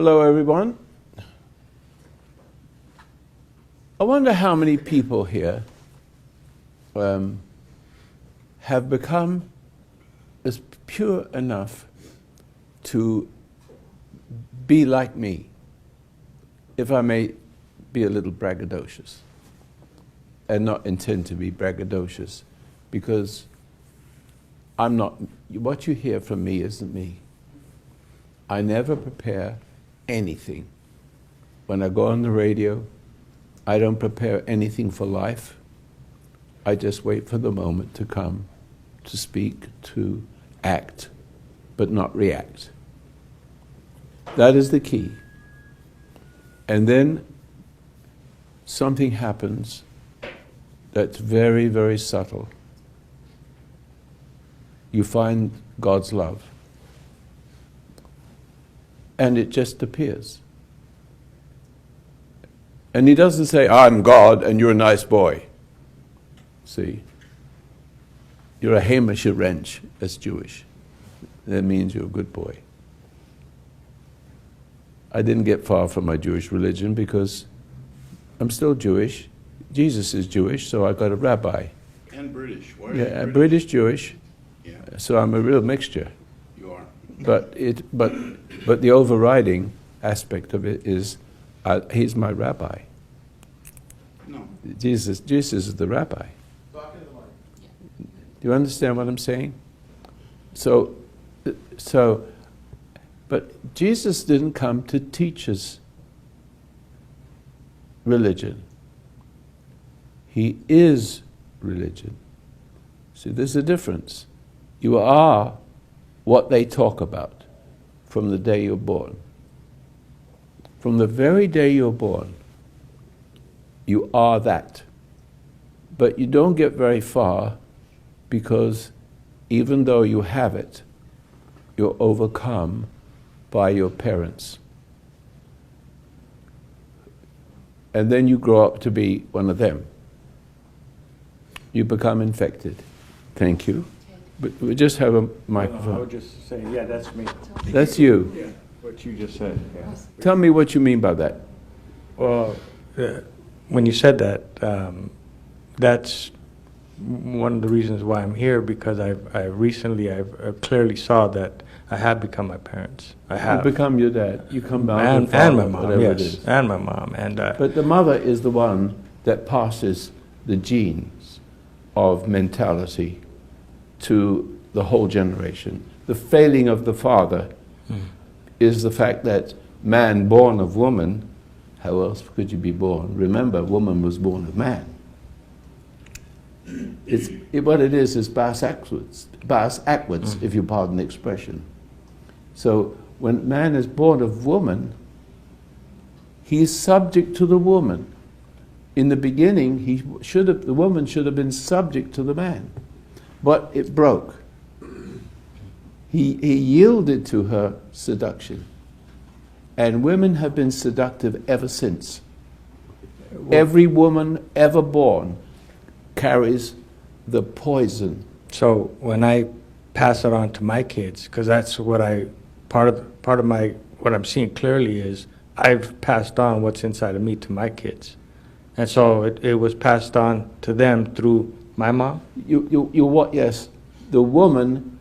Hello, everyone. I wonder how many people here have become as pure enough to be like me, if I may be a little braggadocious, and not intend to be braggadocious, because I'm not, what you hear from me isn't me. I never prepare anything. When I go on the radio, I don't prepare anything for life. I just wait for the moment to come, to speak, to act, but not react. That is the key. And then something happens that's very, very subtle. You find God's love. And it just appears. And he doesn't say, I'm God and you're a nice boy. See? You're a Hamish wrench as Jewish. That means you're a good boy. I didn't get far from my Jewish religion because I'm still Jewish. Jesus is Jewish, so I got a rabbi. And British. Why are Yeah, you British? British Jewish. Yeah, So I'm a real mixture. you are. But the overriding aspect of it is, he's my rabbi. No. Jesus is the rabbi. Do you understand what I'm saying? But Jesus didn't come to teach us religion. He is religion. See, there's a difference. You are what they talk about from the day you're born. From the very day you're born, you are that. But you don't get very far because even though you have it, you're overcome by your parents. And then you grow up to be one of them. You become infected. Thank you. But we just have a microphone. I would just say, yeah, that's me. That's you. Yeah, what you just said. Yeah. Tell me what you mean by that. Well, when you said that, that's one of the reasons why I'm here, because I recently clearly saw that I have become my parents. I have. You become your dad. You come down and my mom, whatever it yes, is. and my mom, and But the mother is the one that passes the genes of mentality to the whole generation. The failing of the father is the fact that man born of woman, how else could you be born? Remember, woman was born of man. What it is bias backwards, if you pardon the expression. So when man is born of woman, he is subject to the woman. In the beginning, the woman should have been subject to the man, but it broke. He yielded to her seduction, and women have been seductive ever since. Every woman ever born carries the poison. so when I pass it on to my kids, because that's what part of my what I'm seeing clearly is I've passed on what's inside of me to my kids, and so it was passed on to them through my mom. You what? Yes, the woman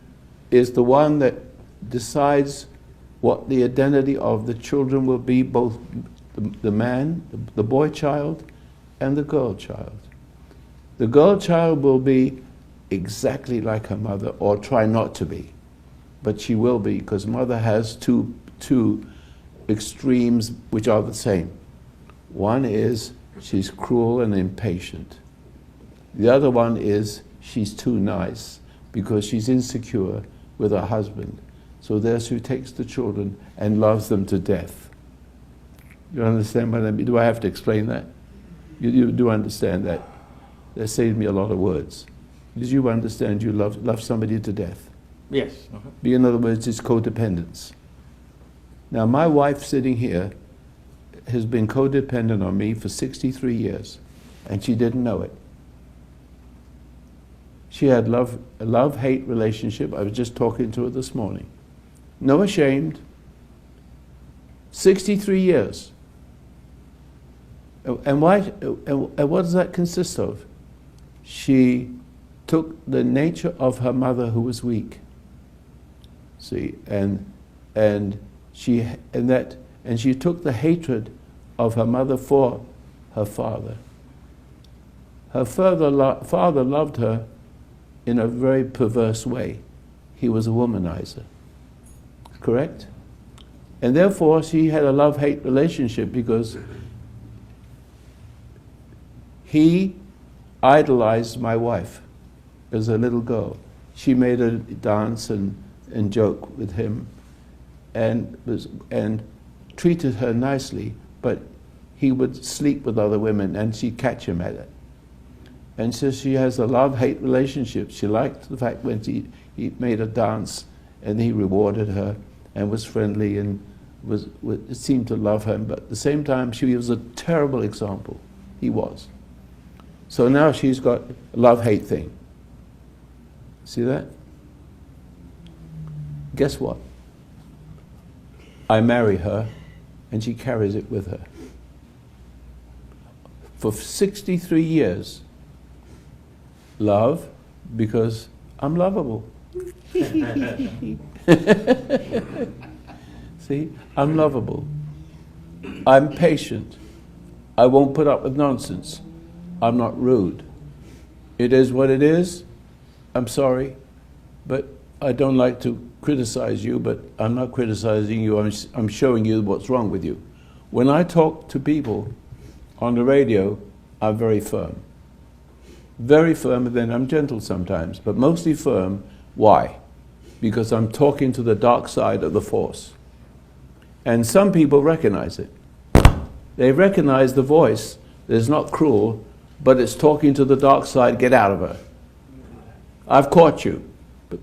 is the one that decides what the identity of the children will be, both the man, the boy child, and the girl child. The girl child will be exactly like her mother, or try not to be, but she will be, because mother has two extremes which are the same. One is she's cruel and impatient. The other one is she's too nice because she's insecure with her husband. So there she takes the children and loves them to death. You understand what I mean? Do I have to explain that? You do understand that? They saved me a lot of words. Did you understand you love somebody to death? Yes. In other words, it's codependence. Now, my wife sitting here has been codependent on me for 63 years, and she didn't know it. She had a love-hate relationship. I was just talking to her this morning. No ashamed. 63 years. And why? And what does that consist of? She took the nature of her mother, who was weak. See, and she took the hatred of her mother for her father. Her father loved her in a very perverse way. He was a womanizer. Correct? And therefore she had a love-hate relationship because he idolized my wife as a little girl. She made her dance and joke with him and treated her nicely, but he would sleep with other women and she'd catch him at it. And so she has a love-hate relationship. She liked the fact when he made her dance and he rewarded her and was friendly and seemed to love her, but at the same time she was a terrible example. He was. So now she's got a love-hate thing. See that? Guess what? I marry her and she carries it with her. For 63 years, love, because I'm lovable. See, I'm lovable. I'm patient. I won't put up with nonsense. I'm not rude. It is what it is. I'm sorry, but I don't like to criticize you, but I'm not criticizing you. I'm showing you what's wrong with you. When I talk to people on the radio, I'm very firm. Very firm, and then I'm gentle sometimes, but mostly firm. Why? Because I'm talking to the dark side of the force. And some people recognize it. They recognize the voice that is not cruel, but it's talking to the dark side. Get out of her. I've caught you.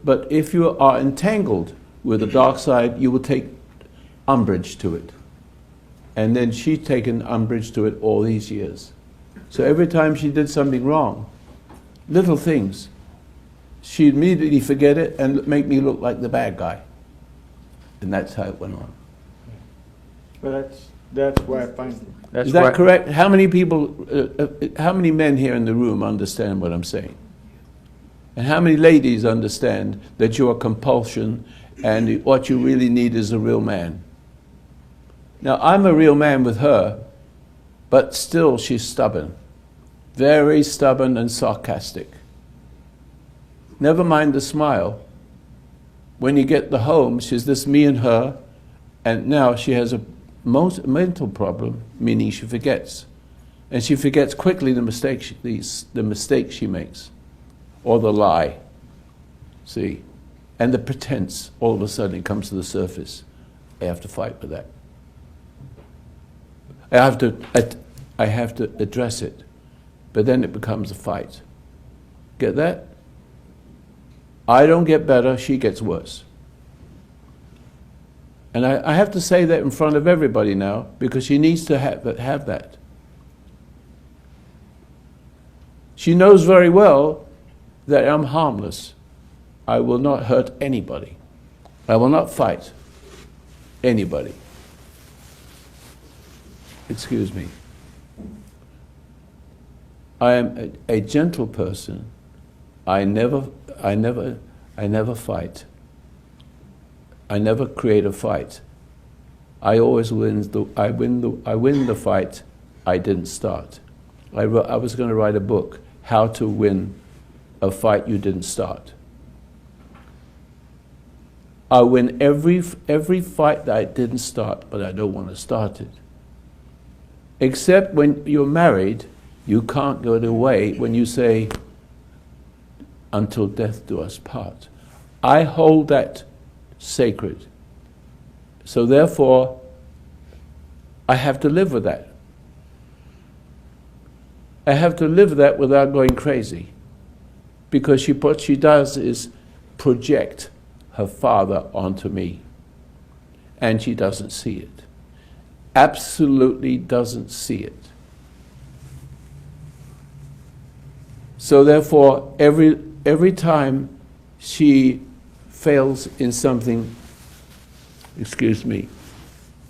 But if you are entangled with the dark side, you will take umbrage to it. And then she's taken umbrage to it all these years. So every time she did something wrong, little things, she'd immediately forget it and make me look like the bad guy. And that's how it went on. Well, that's why I find... Is that correct? How many people, how many men here in the room understand what I'm saying? And how many ladies understand that you're a compulsion and what you really need is a real man? Now, I'm a real man with her, but still she's stubborn. Very stubborn and sarcastic. Never mind the smile. When you get the home, she's this me and her, and now she has a mental problem, meaning she forgets. And she forgets quickly the mistakes she makes, or the lie, see? And the pretense, all of a sudden it comes to the surface. I have to fight with that. I have to address it, but then it becomes a fight. Get that? I don't get better, she gets worse. And I have to say that in front of everybody now, because she needs to have that. She knows very well that I'm harmless. I will not hurt anybody. I will not fight anybody. Excuse me. I am a gentle person. I never fight. I never create a fight. I always win the fight I didn't start. I was going to write a book, How to Win a Fight You Didn't Start. I win every fight that I didn't start, but I don't want to start it. Except when you're married, you can't go away when you say, until death do us part. I hold that sacred. So therefore, I have to live with that. I have to live with that without going crazy. Because what she does is project her father onto me. And she doesn't see it. Absolutely doesn't see it. So therefore, every time she fails in something, excuse me,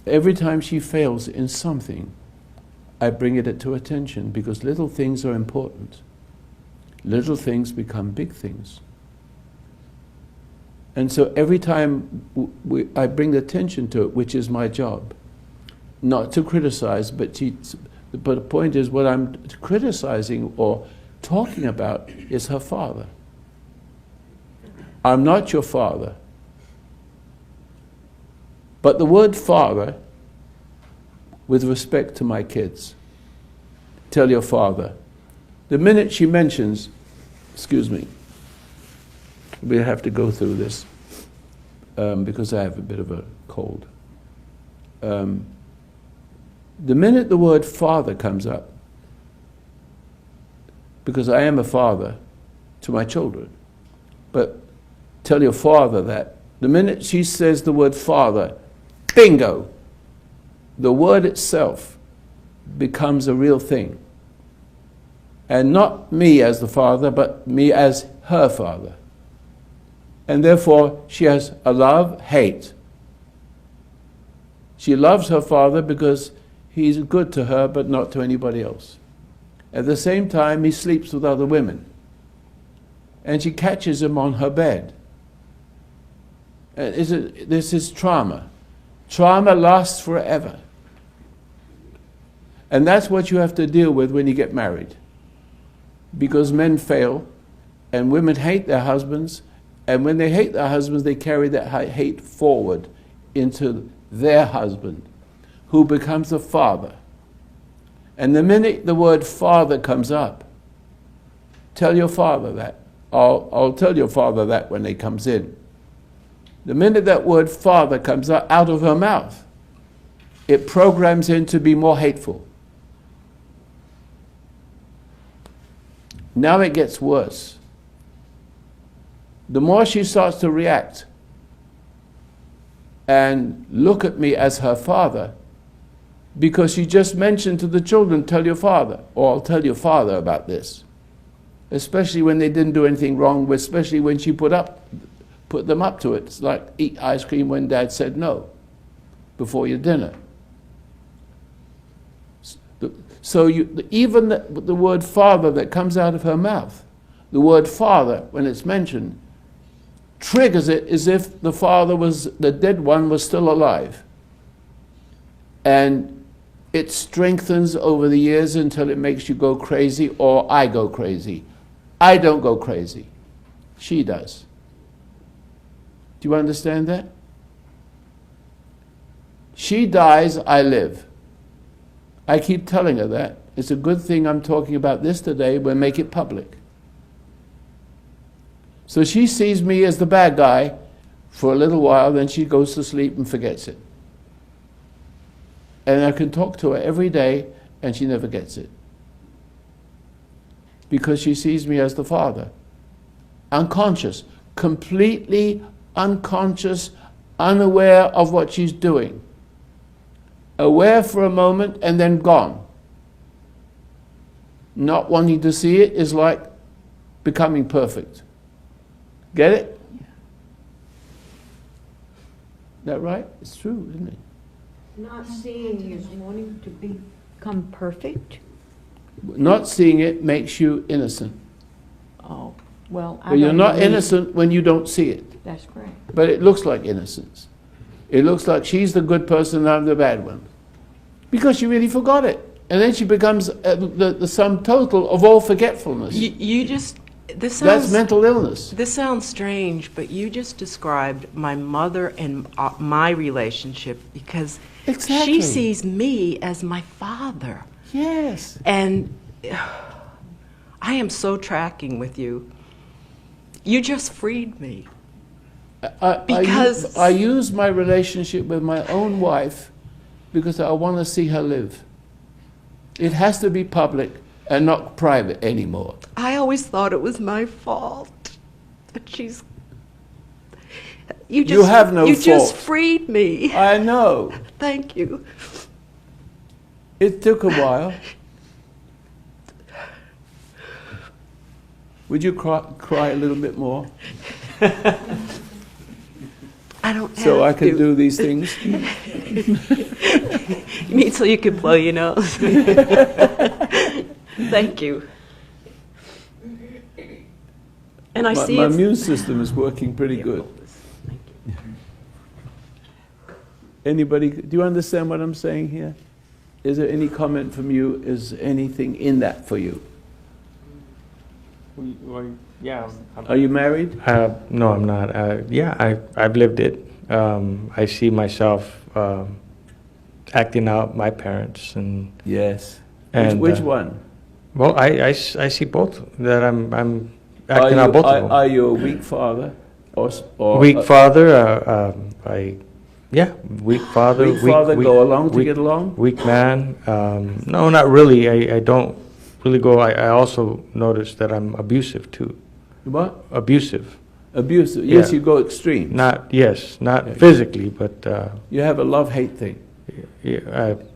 every time she fails in something, I bring it to attention because little things are important. Little things become big things. And so every time I bring attention to it, which is my job, not to criticize, but the point is what I'm criticizing or talking about is her father. I'm not your father. But the word father, with respect to my kids, tell your father. The minute she mentions, excuse me, we have to go through this because I have a bit of a cold. The minute the word father comes up, because I am a father to my children, but tell your father that. The minute she says the word father, bingo, the word itself becomes a real thing. And not me as the father, but me as her father. And therefore, she has a love, hate. She loves her father because he's good to her, but not to anybody else. At the same time, he sleeps with other women. And she catches him on her bed. And this is trauma. Trauma lasts forever. And that's what you have to deal with when you get married. Because men fail, and women hate their husbands, and when they hate their husbands, they carry that hate forward into their husband, who becomes a father. And the minute the word father comes up, tell your father that. I'll tell your father that when he comes in. The minute that word father comes out of her mouth, it programs him to be more hateful. Now it gets worse. The more she starts to react and look at me as her father, because she just mentioned to the children, tell your father, or I'll tell your father about this. Especially when they didn't do anything wrong, especially when she put them up to it. It's like eat ice cream when Dad said no before your dinner. So even the word father that comes out of her mouth, the word father, when it's mentioned, triggers it as if the dead one was still alive. And it strengthens over the years until it makes you go crazy, or I go crazy. I don't go crazy. She does. Do you understand that? She dies, I live. I keep telling her that. It's a good thing I'm talking about this today. We'll make it public. So she sees me as the bad guy for a little while, then she goes to sleep and forgets it. And I can talk to her every day, and she never gets it. Because she sees me as the father. Unconscious. Completely unconscious, unaware of what she's doing. Aware for a moment and then gone. Not wanting to see it is like becoming perfect. Get it? Yeah. That right? It's true, isn't it? Not seeing is wanting to become perfect? Not seeing it makes you innocent. Oh, well, I But you're don't not believe- innocent when you don't see it. That's correct. But it looks like innocence. It looks like she's the good person and I'm the bad one. Because she really forgot it. And then she becomes the sum total of all forgetfulness. You just, this That's sounds, mental illness. this sounds strange, but you just described my mother and my relationship because Exactly. she sees me as my father. Yes. And I am so tracking with you. You just freed me. Because- I use my relationship with my own wife because I want to see her live. It has to be public and not private anymore. I always thought it was my fault. But she's... You just, have no You just fault. freed me. I know. Thank you. It took a while. Would you cry a little bit more? I don't have so I can to. do these things? You mean so you can blow your nose? Thank you. And I see My it's... immune system is working pretty good. Thank you. Anybody, do you understand what I'm saying here? Is there any comment from you? Is anything in that for you? Yeah. Are you married? No, I'm not. Yeah, I've lived it. I see myself acting out my parents and Yes. And, which one? well, I see both that I'm acting out both of them. Are you a weak father? Or Weak father, weak father. Weak father, go along to weak- get along? Weak man. No, not really. I don't really go. I also notice that I'm abusive too. What? Abusive. Abusive. Yes, Yeah. you go extreme. Not Yeah. physically, but You have a love-hate thing.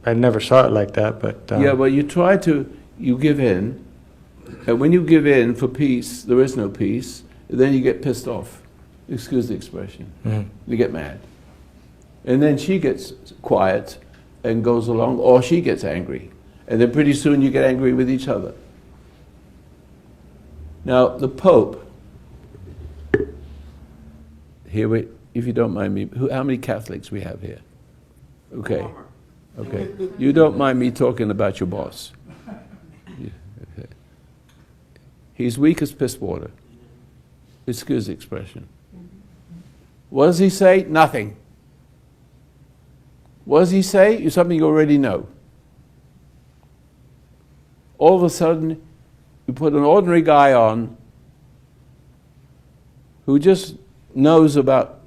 I never saw it like that. But Yeah, well, you give in, and when you give in for peace, there is no peace, then you get pissed off. Excuse the expression. mhm. You get mad. And then she gets quiet and goes along, or she gets angry. And then pretty soon you get angry with each other. Now, the Pope, if you don't mind me, how many Catholics we have here? Okay. Okay. You don't mind me talking about your boss. Okay. He's weak as piss water. Excuse the expression. What does he say? Nothing. What does he say? It's something you already know. All of a sudden, you put an ordinary guy on who just knows about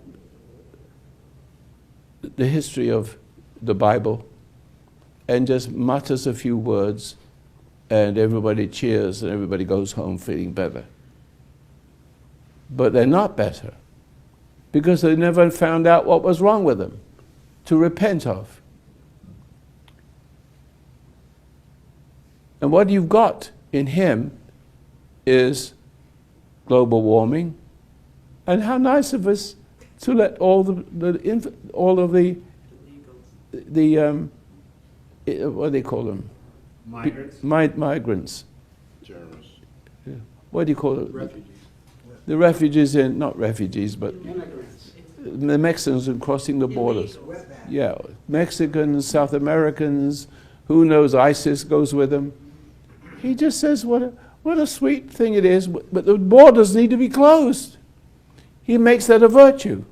the history of the Bible and just mutters a few words, and everybody cheers and everybody goes home feeling better. But they're not better because they never found out what was wrong with them to repent of. And what you've got in him is global warming, and how nice of us to let all of the what do they call them? Migrants? Migrants. Journalists. What do you call it? Refugees. The refugees not refugees, but Immigrants. the Mexicans are crossing the borders. Yeah, Mexicans, South Americans, who knows, ISIS goes with them. He just says what a sweet thing it is, but the borders need to be closed. He makes that a virtue.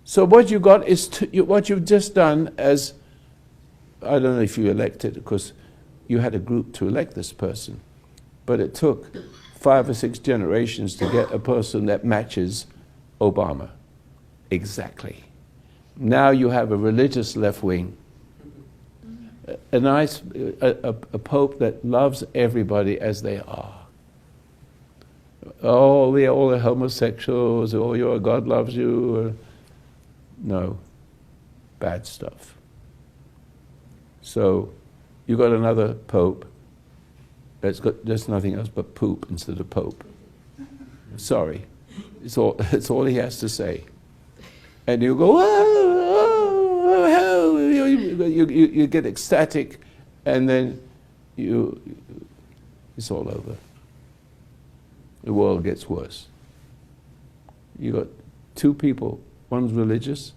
So what you got is what you've just done as, I don't know if you elected, because you had a group to elect this person, but it took 5 or 6 generations to get a person that matches Obama. Exactly. Now you have a religious left wing, a pope that loves everybody as they are. Oh, they're all the homosexuals, oh, God loves you. No, bad stuff. So you got another pope that's got just nothing else but poop instead of pope. Sorry, it's all he has to say. And you go, oh, you get ecstatic, and then it's all over. The world gets worse. You got 2 people. One's religious,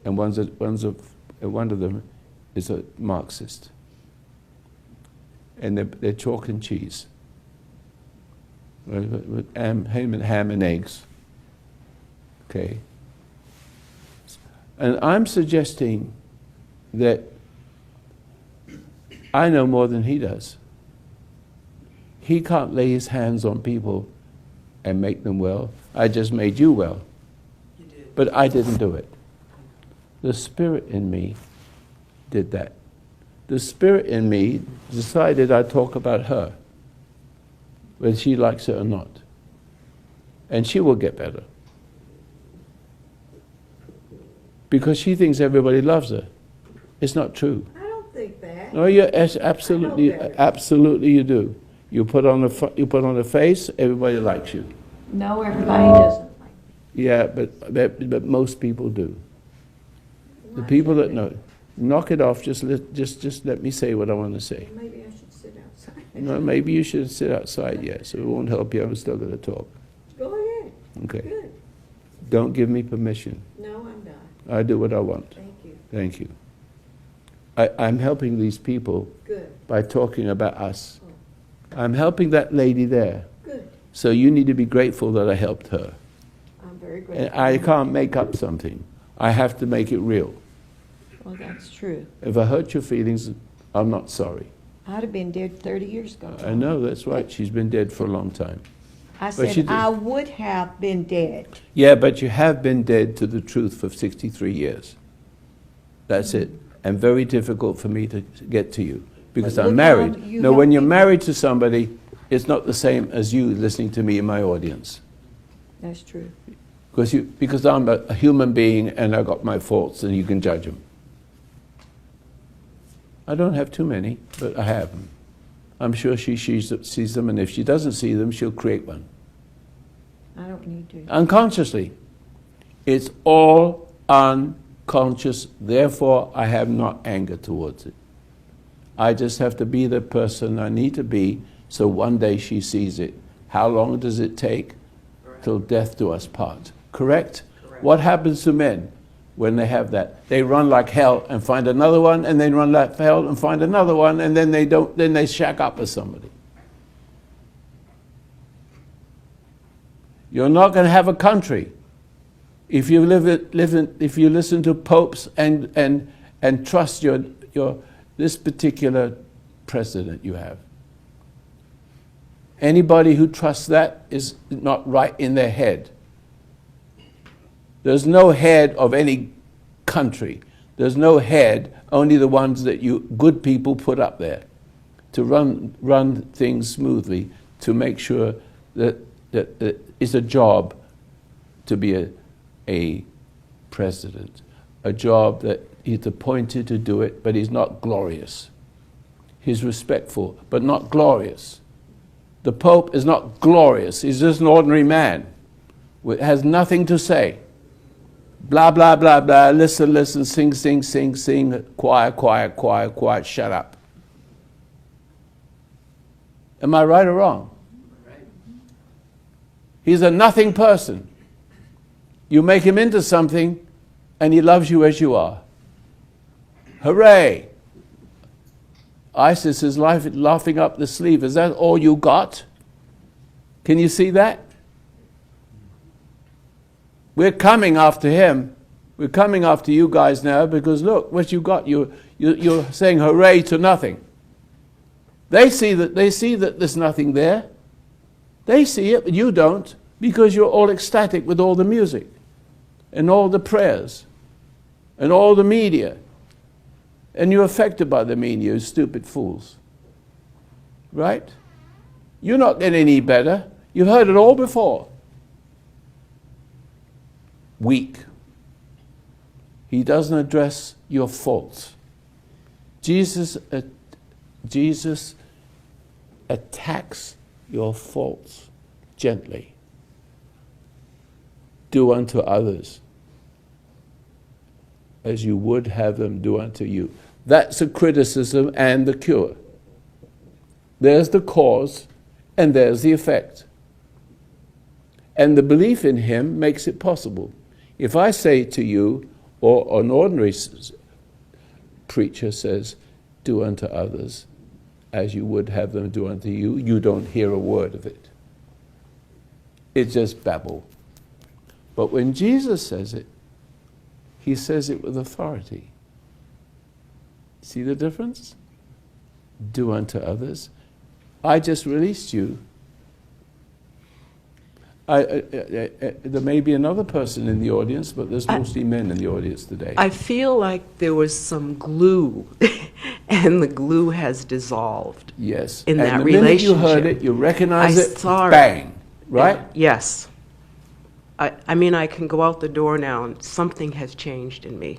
and one of them is a Marxist. And they're chalk and cheese, with ham and eggs. Okay. And I'm suggesting that I know more than he does. He can't lay his hands on people and make them well. I just made you well. You did. But I didn't do it. The Spirit in me did that. The Spirit in me decided I'd talk about her, whether she likes it or not. And she will get better. Because she thinks everybody loves her. It's not true. I don't think that. No, absolutely, I know better. absolutely you do. You put on a face, everybody likes you. No, everybody doesn't like Yeah, but most people do. The people that know, knock it off. Just let me say what I want to say. Maybe I should sit outside. No, maybe you should sit outside. Yeah, so it won't help you. I'm still going to talk. Go ahead. Okay. Good. Don't give me permission. No, I'm done. I do what I want. Thank you. Thank you. I'm helping these people Good. by talking about us. I'm helping that lady there. Good. So you need to be grateful that I helped her. I'm very And grateful. I can't make up something. I have to make it real. Well, that's true. If I hurt your feelings, I'm not sorry. I'd have been dead 30 years ago. I know, that's right. She's been dead for a long time. I But she said did- I would have been dead. Yeah, but you have been dead to the truth for 63 years. That's it. And very difficult for me to get to you because But I'm look married. how you No, when help you're people. married to somebody, it's not the same as you listening to me in my audience. That's true. Because I'm a human being and I've got my faults and you can judge them. I don't have too many, but I have them. I'm sure she sees them, and if she doesn't see them, she'll create one. I don't need to. Unconsciously. It's all unconscious, therefore I have not anger towards it. I just have to be the person I need to be so one day she sees it. How long does it take? Till death do us part. Correct? What happens to men when they have that? They run like hell and find another one, and then run like hell and find another one, and then they shack up with somebody. You're not going to have a country if you if you listen to popes and trust this particular president you have. Anybody who trusts that is not right in their head. There's no head of any country. There's no head, only the ones that you good people put up there to run things smoothly, to make sure that it's a job to be a president, a job that he's appointed to do it, but he's not glorious. He's respectful, but not glorious. The Pope is not glorious. He's just an ordinary man. Has nothing to say. Blah, blah, blah, blah. Listen, listen, sing, sing, sing, sing. Quiet, quiet, quiet, quiet. Shut up. Am I right or wrong? He's a nothing person. You make him into something, and he loves you as you are. Hooray! ISIS is laughing up the sleeve. Is that all you got? Can you see that? We're coming after him. We're coming after you guys now because look what you got. You're saying hooray to nothing. They see that there's nothing there. They see it, but you don't, because you're all ecstatic with all the music and all the prayers and all the media. And you're affected by the media, you stupid fools. Right? You're not getting any better. You've heard it all before. Weak. He doesn't address your faults. Jesus attacks your faults gently. Do unto others as you would have them do unto you. That's a criticism and the cure. There's the cause and there's the effect. And the belief in him makes it possible. If I say to you, or an ordinary preacher says, do unto others as you would have them do unto you, you don't hear a word of it. It's just babble. But when Jesus says it, he says it with authority. See the difference? Do unto others. I just released you. There may be another person in the audience, but there's mostly men in the audience today. I feel like there was some glue, and the glue has dissolved. Yes. In that and the minute you heard relationship. it, you recognize I it, saw it. bang, right? Yes. I mean, I can go out the door now, and something has changed in me.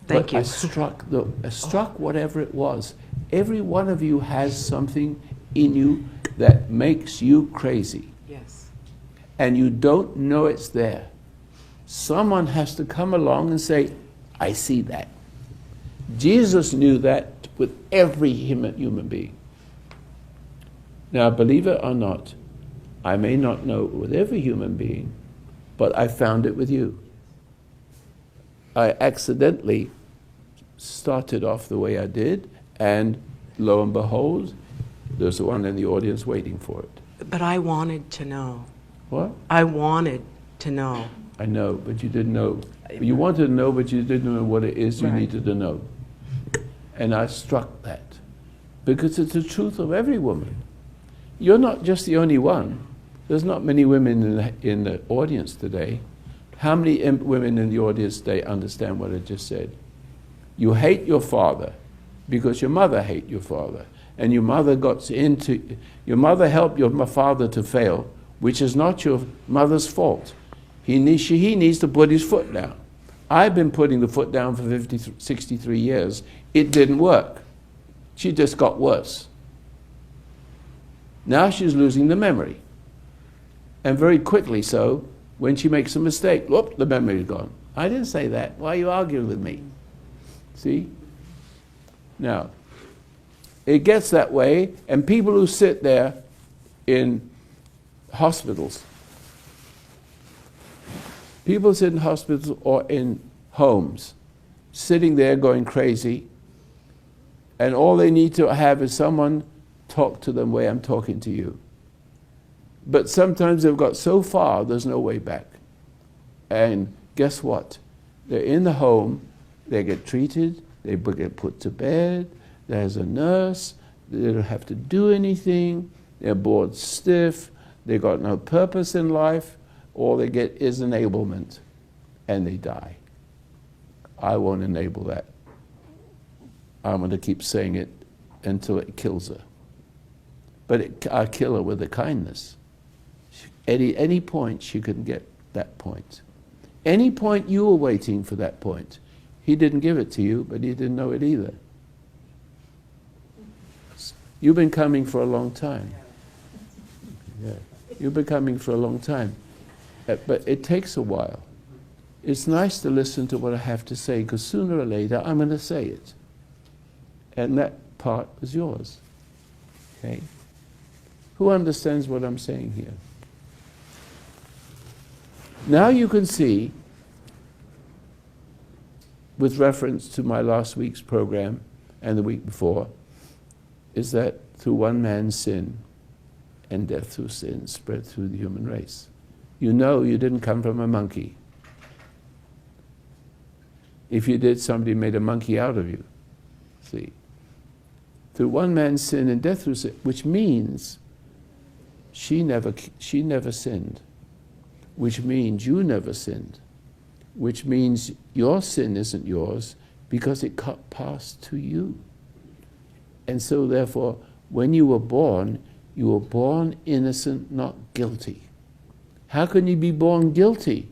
Thank But you. I struck whatever it was. Every one of you has something in you that makes you crazy. Yes. and you don't know it's there, someone has to come along and say, I see that. Jesus knew that with every human being. Now, believe it or not, I may not know it with every human being, but I found it with you. I accidentally started off the way I did, and lo and behold, there's one in the audience waiting for it. But I wanted to know. What? I wanted to know. I know, but you didn't know. You wanted to know, but you didn't know what it is you Right. needed to know. And I struck that. Because it's the truth of every woman. You're not just the only one. There's not many women in the audience today. How many women in the audience today understand what I just said? You hate your father because your mother hated your father. And your mother helped your father to fail, which is not your mother's fault. He needs to put his foot down. I've been putting the foot down for 63 years. It didn't work. She just got worse. Now she's losing the memory. And very quickly so, when she makes a mistake, whoop, the memory's gone. I didn't say that. Why are you arguing with me? See? Now, it gets that way, and people who sit there in hospitals, people sit in hospitals or in homes, sitting there going crazy, and all they need to have is someone talk to them the way I'm talking to you. But sometimes they've got so far, there's no way back. And guess what? They're in the home, they get treated, they get put to bed, there's a nurse, they don't have to do anything, they're bored stiff, they got no purpose in life, all they get is enablement, and they die. I won't enable that. I'm going to keep saying it until it kills her. But I kill her with a kindness. At any point, she couldn't get that point. Any point you were waiting for that point. He didn't give it to you, but he didn't know it either. You've been coming for a long time. Yeah. You've been coming for a long time. But it takes a while. It's nice to listen to what I have to say, because sooner or later, I'm going to say it. And that part is yours. Okay? Who understands what I'm saying here? Now you can see, with reference to my last week's program and the week before, is that through one man's sin and death through sin spread through the human race. You know you didn't come from a monkey. If you did, somebody made a monkey out of you. See? Through one man's sin and death through sin, which means she never sinned, which means you never sinned, which means your sin isn't yours because it got passed to you. And so therefore, when you were born innocent, not guilty. How can you be born guilty?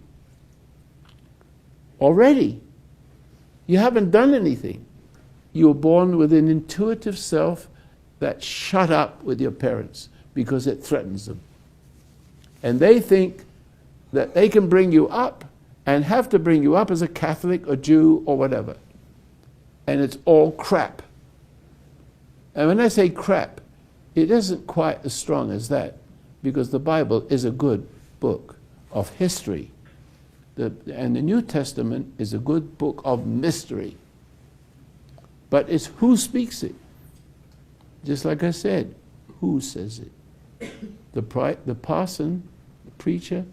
Already. You haven't done anything. You were born with an intuitive self that shut up with your parents because it threatens them. And they think that they can bring you up and have to bring you up as a Catholic or Jew or whatever. And it's all crap. And when I say crap, it isn't quite as strong as that, because the Bible is a good book of history. And the New Testament is a good book of mystery. But it's who speaks it. Just like I said, who says it? The parson, the preacher,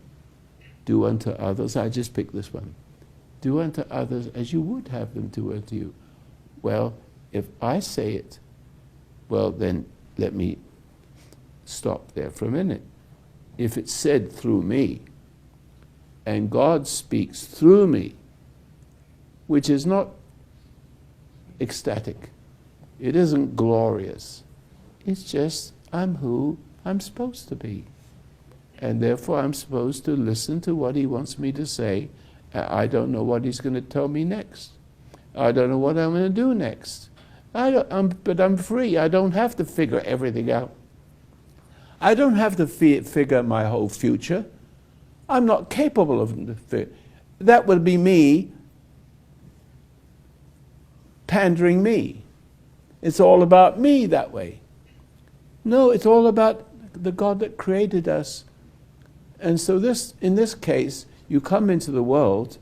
do unto others. I just picked this one. Do unto others as you would have them do unto you. Well, if I say it, well, then let me stop there for a minute. If it's said through me, and God speaks through me, which is not ecstatic, it isn't glorious, it's just I'm who I'm supposed to be. And therefore I'm supposed to listen to what he wants me to say. I don't know what he's going to tell me next. I don't know what I'm going to do next. But I'm free. I don't have to figure everything out. I don't have to figure my whole future. I'm not capable of it. That would be me pandering me. It's all about me that way. No, it's all about the God that created us. And so in this case, you come into the world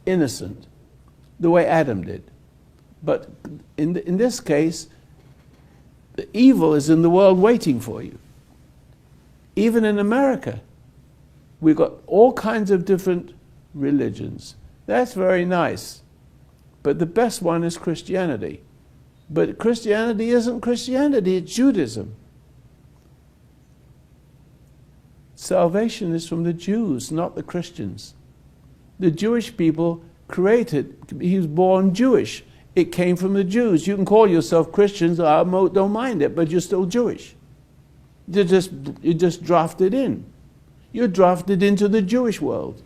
innocent, the way Adam did. But in this case, the evil is in the world waiting for you. Even in America, we've got all kinds of different religions. That's very nice. But the best one is Christianity. But Christianity isn't Christianity, it's Judaism. Salvation is from the Jews, not the Christians. The Jewish people created, he was born Jewish. It came from the Jews. You can call yourself Christians, I don't mind it, but you're still Jewish. You're just drafted in. You're drafted into the Jewish world.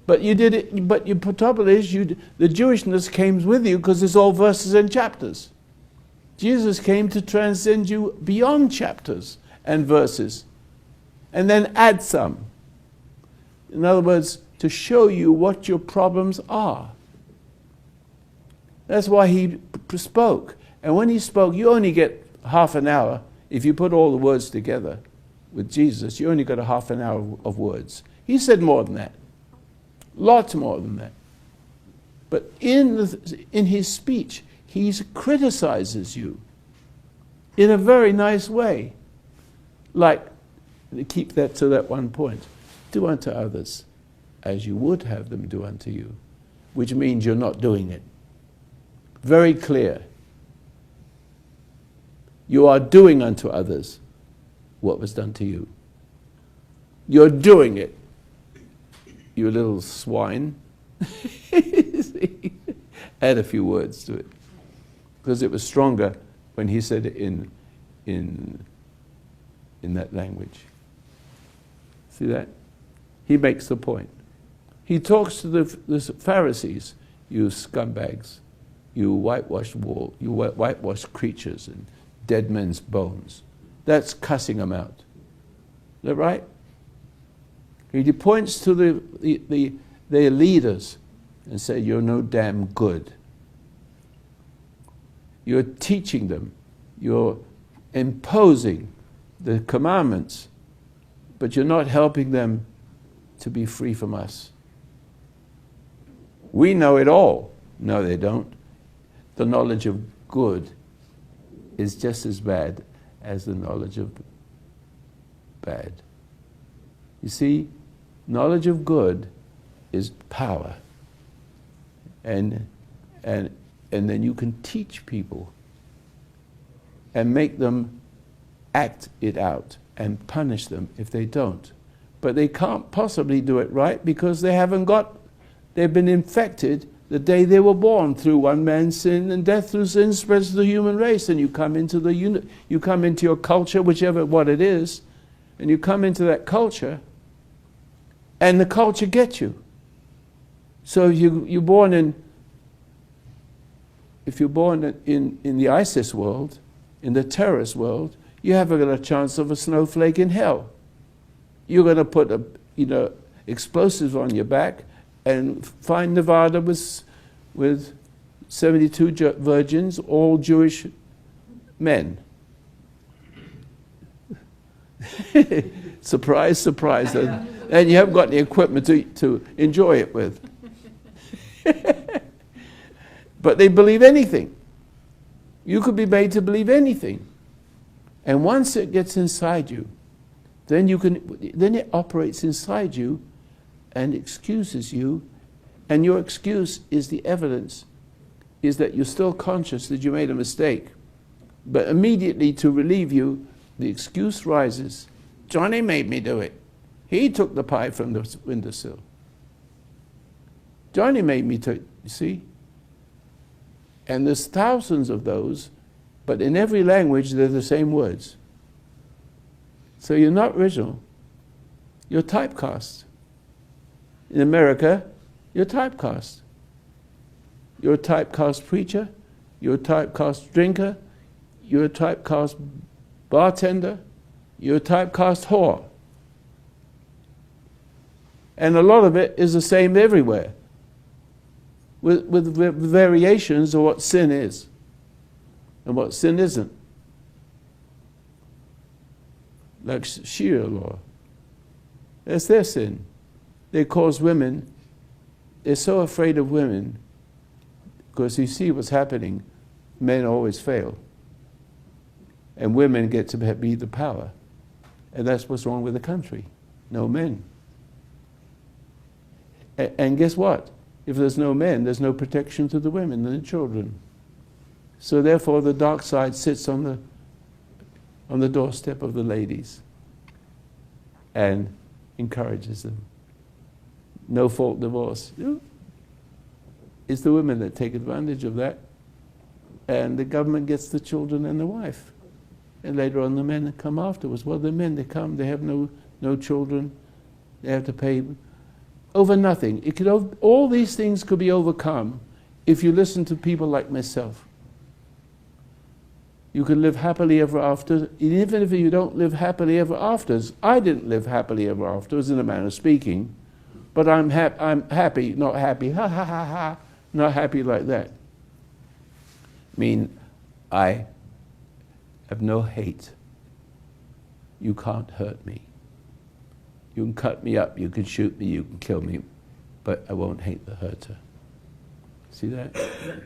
But you did it. But your trouble is, the Jewishness came with you because it's all verses and chapters. Jesus came to transcend you beyond chapters and verses, and then add some. In other words, to show you what your problems are. That's why he spoke. And when he spoke, you only get half an hour. If you put all the words together with Jesus, you only got a half an hour of words. He said more than that. Lots more than that. But in his speech, he criticizes you in a very nice way. Like, keep that to that one point. Do unto others as you would have them do unto you, which means you're not doing it. Very clear. You are doing unto others what was done to you. You're doing it, you little swine. Add a few words to it. Because it was stronger when he said it in that language. See that? He makes the point. He talks to the Pharisees, you scumbags, you whitewashed creatures and dead men's bones. That's cussing them out. Is that right? He points to their leaders and says, you're no damn good. You're teaching them. You're imposing the commandments, but you're not helping them to be free from us. We know it all. No, they don't. The knowledge of good is just as bad as the knowledge of bad. You see, knowledge of good is power. And then you can teach people and make them act it out and punish them if they don't. But they can't possibly do it right because they've been infected the day they were born through one man's sin, and death through sin spreads to the human race. And you come into your culture, whichever what it is, and you come into that culture, and the culture gets you. So if you're born in the ISIS world, in the terrorist world, you haven't got a chance of a snowflake in hell. You're going to put explosives on your back and find Nevada with 72 virgins, all Jewish men. Surprise, surprise. And you haven't got the equipment to enjoy it with. But they believe anything. You could be made to believe anything. And once it gets inside you, then it operates inside you and excuses you, and your excuse is the evidence, is that you're still conscious that you made a mistake. But immediately to relieve you, the excuse rises. Johnny made me do it. He took the pie from the windowsill. Johnny made me take, you see? And there's thousands of those, but in every language they're the same words. So you're not original. You're typecast. In America, you're typecast. You're a typecast preacher. You're a typecast drinker. You're a typecast bartender. You're a typecast whore. And a lot of it is the same everywhere, with variations of what sin is and what sin isn't. Like Sharia law. That's their sin. They cause women, they're so afraid of women because you see what's happening. Men always fail. And women get to be the power. And that's what's wrong with the country. No men. And guess what? If there's no men, there's no protection to the women and the children. So therefore the dark side sits on the doorstep of the ladies and encourages them. No fault divorce. It's the women that take advantage of that. And the government gets the children and the wife. And later on the men come afterwards. Well, the men, they come, they have no children. They have to pay over nothing. All these things could be overcome if you listen to people like myself. You can live happily ever after, even if you don't live happily ever after. I didn't live happily ever after, in a manner of speaking, but I'm happy, not happy, ha ha ha ha, not happy like that. I mean, I have no hate. You can't hurt me. You can cut me up, you can shoot me, you can kill me, but I won't hate the hurter. See that?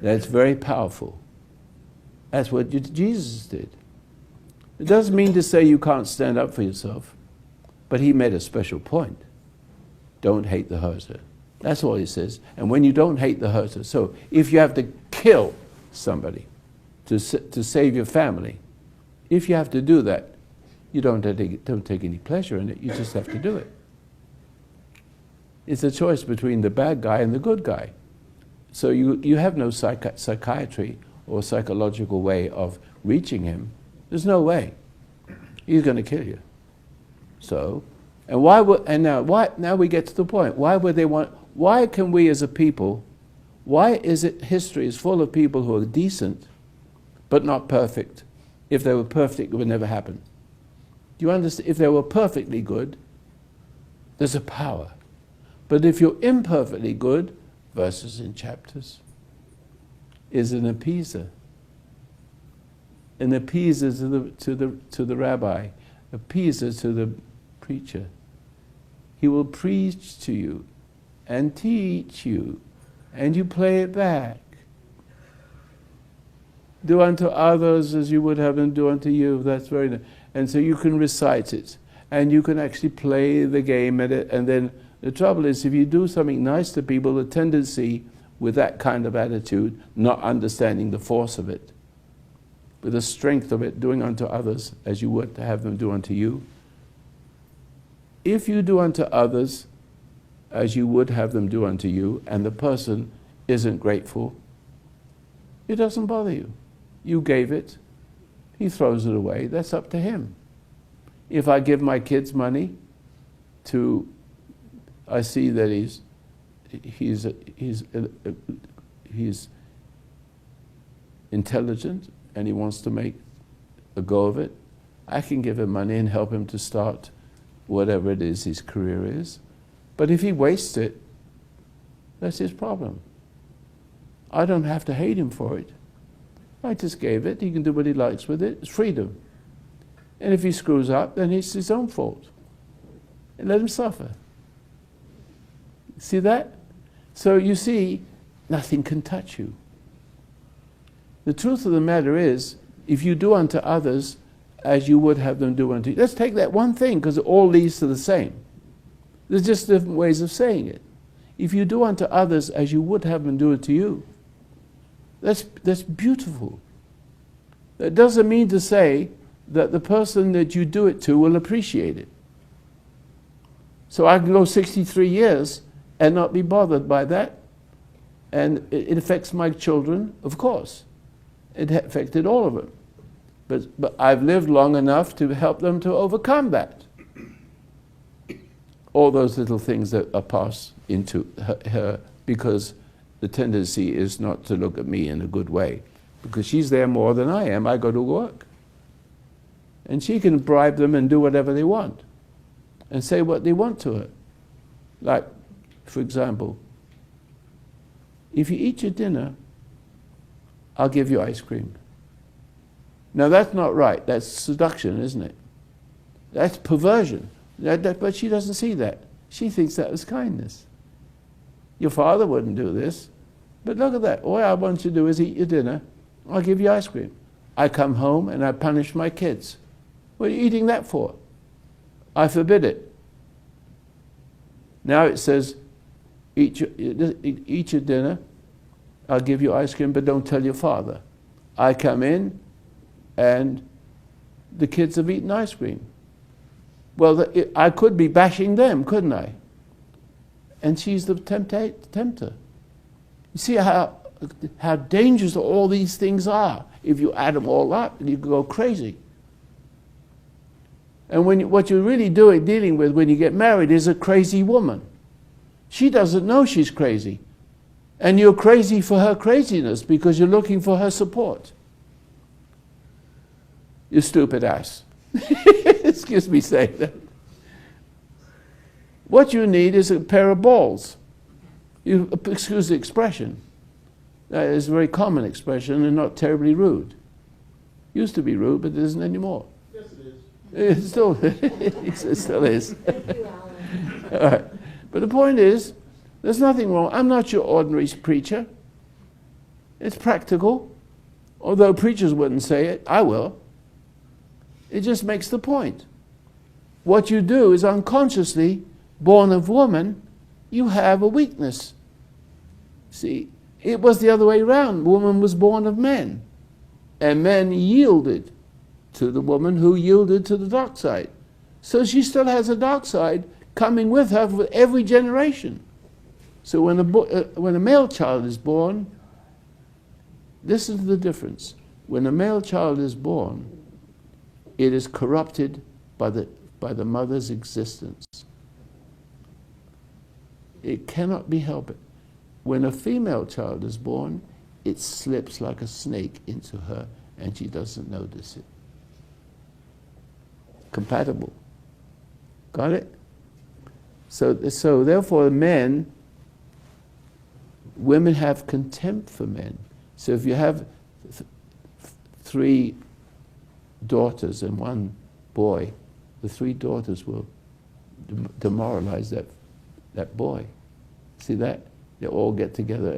That's very powerful. That's what Jesus did. It doesn't mean to say you can't stand up for yourself, but he made a special point. Don't hate the hurter. That's all he says. And when you don't hate the hurter, so if you have to kill somebody to save your family, if you have to do that, you don't take any pleasure in it, you just have to do it. It's a choice between the bad guy and the good guy. So you have no psychiatry or psychological way of reaching him. There's no way. He's going to kill you. So, now we get to the point. Why can we as a people, why is it history is full of people who are decent but not perfect? If they were perfect, it would never happen. Do you understand? If they were perfectly good, there's a power. But if you're imperfectly good, verses in chapters, is an appeaser. An appeaser to the rabbi, appeaser to the preacher. He will preach to you and teach you, and you play it back. Do unto others as you would have them do unto you. That's very nice. And so you can recite it, and you can actually play the game at it. And then the trouble is, if you do something nice to people, the tendency with that kind of attitude, not understanding the force of it, with the strength of it, doing unto others as you would have them do unto you. If you do unto others as you would have them do unto you, and the person isn't grateful, it doesn't bother you. You gave it. He throws it away. That's up to him. If I give my kids money I see that he's intelligent and he wants to make a go of it, I can give him money and help him to start whatever it is his career is. But if he wastes it, that's his problem. I don't have to hate him for it. I just gave it. He can do what he likes with it. It's freedom. And if he screws up, then it's his own fault. And let him suffer. See that? So you see, nothing can touch you. The truth of the matter is, if you do unto others as you would have them do unto you. Let's take that one thing, because it all leads to the same. There's just different ways of saying it. If you do unto others as you would have them do it to you, that's beautiful. That doesn't mean to say that the person that you do it to will appreciate it. So I can go 63 years and not be bothered by that. And it affects my children, of course. It affected all of them. But I've lived long enough to help them to overcome that. All those little things that are passed into her because the tendency is not to look at me in a good way. Because she's there more than I am. I go to work. And she can bribe them and do whatever they want and say what they want to her. Like, for example, if you eat your dinner, I'll give you ice cream. Now that's not right. That's seduction, isn't it? That's perversion. But she doesn't see that. She thinks that was kindness. Your father wouldn't do this. But look at that. All I want you to do is eat your dinner. I'll give you ice cream. I come home and I punish my kids. What are you eating that for? I forbid it. Now it says, eat your dinner. I'll give you ice cream, but don't tell your father. I come in and the kids have eaten ice cream. Well, I could be bashing them, couldn't I? And she's the tempter. You see how dangerous all these things are. If you add them all up, you go crazy. And what you're really dealing with when you get married is a crazy woman. She doesn't know she's crazy. And you're crazy for her craziness because you're looking for her support. You stupid ass. Excuse me saying that. What you need is a pair of balls. Excuse the expression. That is a very common expression and not terribly rude. Used to be rude, but it isn't anymore. Yes, it is. It still, it still is. Thank you, Alan. All right. But the point is, there's nothing wrong. I'm not your ordinary preacher. It's practical. Although preachers wouldn't say it, I will. It just makes the point. What you do is unconsciously, born of woman, you have a weakness. See, it was the other way around. Woman was born of men. And men yielded to the woman who yielded to the dark side. So she still has a dark side coming with her for every generation. So when a male child is born, this is the difference. When a male child is born, it is corrupted by the mother's existence. It cannot be helped. When a female child is born, it slips like a snake into her and she doesn't notice it. Compatible. Got it? So therefore women have contempt for men. So if you have three daughters and one boy, the three daughters will demoralize that boy. See that? They all get together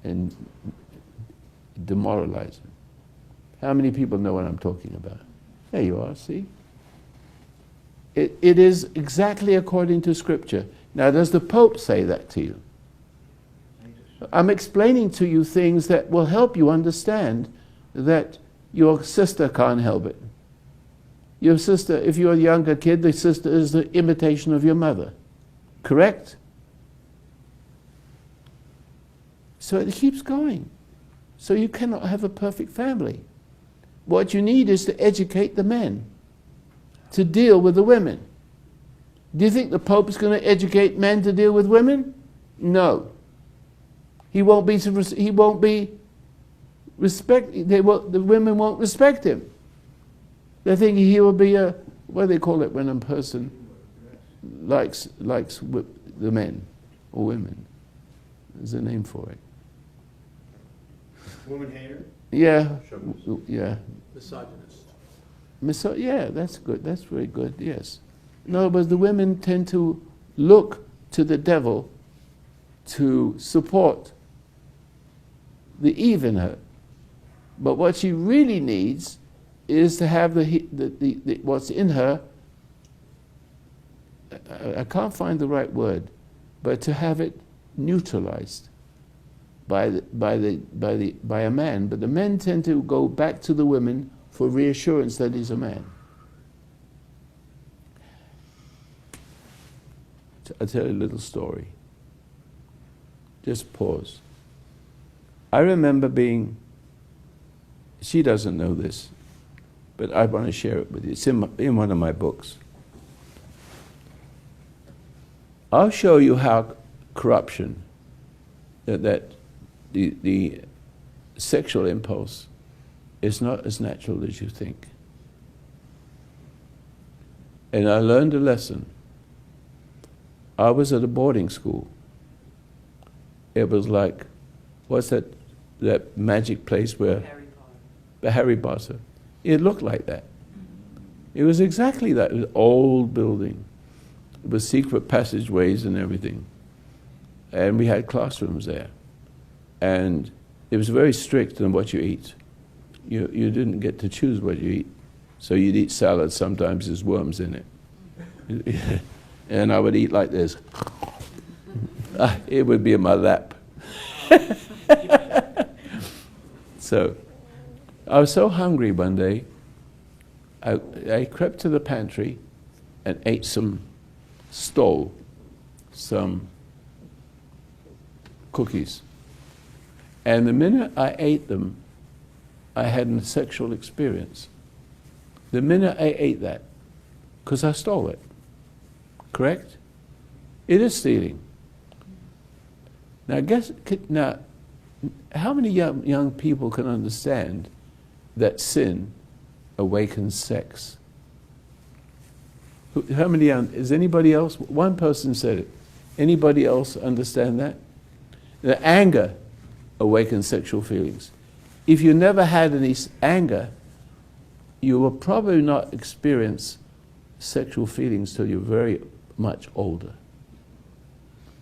and demoralize him. How many people know what I'm talking about? There you are, see? It is exactly according to Scripture. Now, does the Pope say that to you? I'm explaining to you things that will help you understand that your sister can't help it. Your sister, if you're a younger kid, the sister is the imitation of your mother. Correct? So it keeps going. So you cannot have a perfect family. What you need is to educate the men to deal with the women. Do you think the Pope is going to educate men to deal with women? No. The women won't respect him. They think he will be what do they call it when a person likes the men or women? There's a name for it. Woman hater? Yeah, Chauvinist. yeah. Misogynist. Yeah, that's good. That's very good, yes. No, but the women tend to look to the devil to support the Eve in her. But what she really needs is to have what's in her, I can't find the right word, but to have it neutralized by a man. But the men tend to go back to the women for reassurance that he's a man. I'll tell you a little story. Just pause. I remember she doesn't know this, but I want to share it with you. It's in one of my books. I'll show you how corruption, that the sexual impulse is not as natural as you think. And I learned a lesson. I was at a boarding school. It was like, what's that magic place where the Harry Potter? It looked like that. It was exactly that. It was an old building. It was secret passageways and everything. And we had classrooms there. And it was very strict on what you eat. You didn't get to choose what you eat. So you'd eat salad, sometimes there's worms in it. And I would eat like this. It would be in my lap. So I was so hungry one day, I crept to the pantry and stole some cookies. And the minute I ate them, I had a sexual experience. The minute I ate that, because I stole it. Correct? It is stealing. Now, how many young people can understand that sin awakens sex? How many is anybody else? One person said it. Anybody else understand that? The anger awakens sexual feelings. If you never had any anger, you will probably not experience sexual feelings till you're very much older.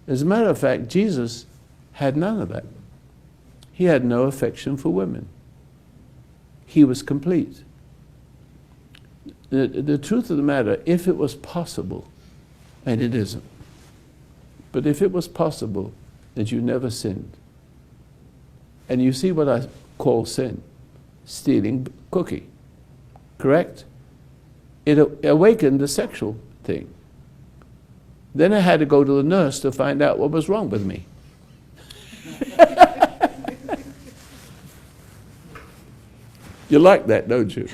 As a matter of fact, Jesus had none of that. He had no affection for women. He was complete. The truth of the matter, if it was possible, and it isn't, but if it was possible that you never sinned, and you see what I call sin, stealing cookie, correct? It awakened the sexual thing. Then I had to go to the nurse to find out what was wrong with me. You like that, don't you?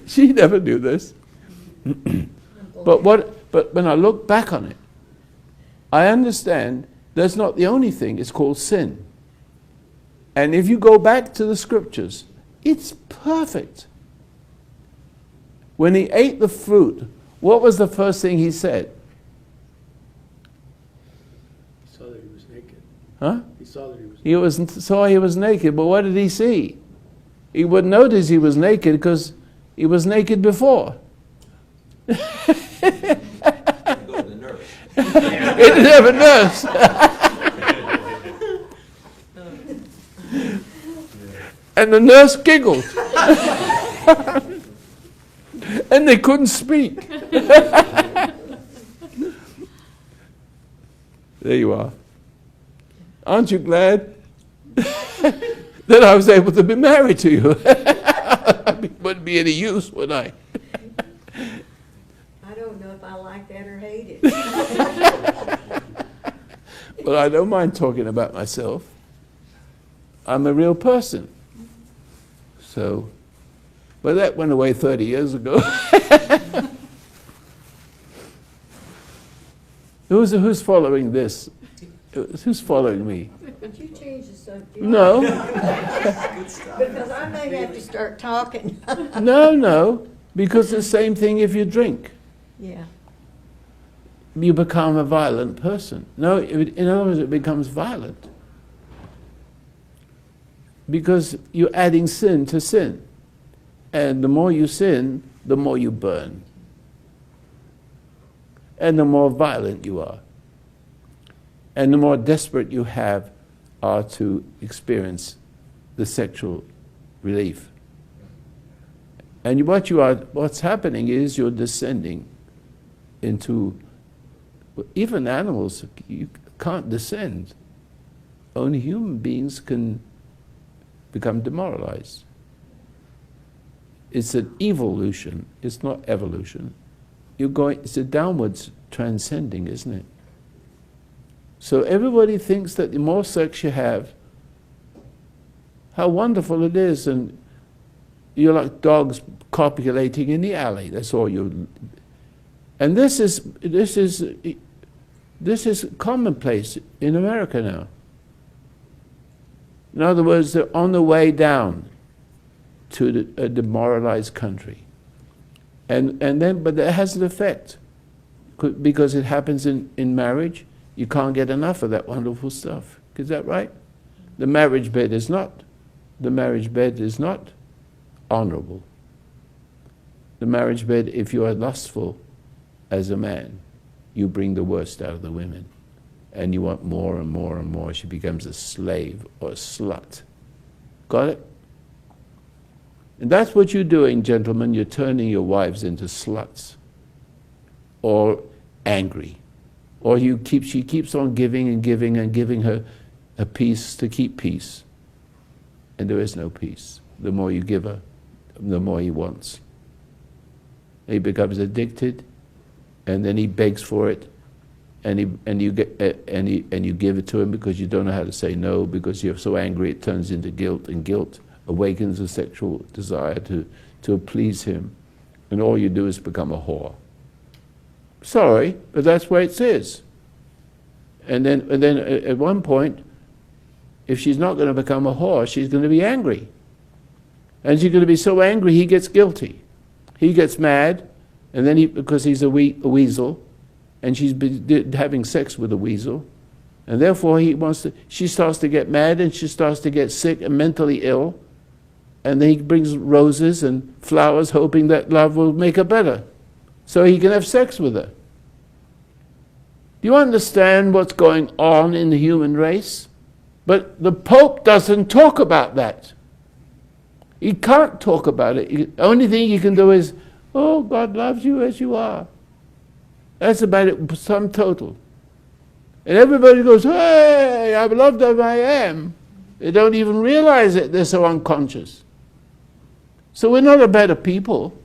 She never knew this. But when I look back on it, I understand that's not the only thing. It's called sin. And if you go back to the scriptures, it's perfect. When he ate the fruit, what was the first thing he said? He saw that he was naked. Huh? He saw that he was Saw he was naked, but what did he see? He wouldn't notice he was naked because he was naked before. Go to the nurse. He didn't have a nurse. And the nurse giggled. And they couldn't speak. There you are. Aren't you glad that I was able to be married to you? Wouldn't be any use, would I? I don't know if I like that or hate it. Well, I don't mind talking about myself. I'm a real person. So, but that went away 30 years ago. Who's following this? Who's following me? Would you change the subject? No, Because I may have to start talking. no, because the same thing if you drink. Yeah. You become a violent person. No, in other words, it becomes violent. Because you're adding sin to sin. And the more you sin, the more you burn. And the more violent you are. And the more desperate you are to experience the sexual relief. And what's happening is you're descending into, even animals, you can't descend. Only human beings can become demoralized. It's an evolution, it's not evolution. It's a downwards transcending, isn't it? So everybody thinks that the more sex you have, how wonderful it is, and you're like dogs copulating in the alley. That's all you. And this is commonplace in America now. In other words, they're on the way down to a demoralized country. And then, but that has an effect. Because it happens in marriage, you can't get enough of that wonderful stuff. Is that right? The marriage bed is not honorable. The marriage bed, if you are lustful as a man, you bring the worst out of the women. And you want more and more and more. She becomes a slave or a slut. Got it? And that's what you're doing, gentlemen. You're turning your wives into sluts. Or angry. Or she keeps on giving and giving and giving her a peace to keep peace. And there is no peace. The more you give her, the more he wants. He becomes addicted, and then he begs for it, and you give it to him because you don't know how to say no, because you're so angry it turns into guilt, and guilt awakens a sexual desire to please him, and all you do is become a whore. Sorry, but that's where it is. And then at one point, if she's not going to become a whore, she's going to be angry. And she's going to be so angry, he gets guilty. He gets mad, and then because he's a weasel, and she's been having sex with a weasel, and therefore she starts to get mad, and she starts to get sick and mentally ill, and then he brings roses and flowers, hoping that love will make her better, so he can have sex with her. Do you understand what's going on in the human race? But the Pope doesn't talk about that. He can't talk about it. The only thing he can do is, oh, God loves you as you are. That's about it, sum total. And everybody goes, hey, I'm loved as I am. They don't even realize it. They're so unconscious. So we're not a better people.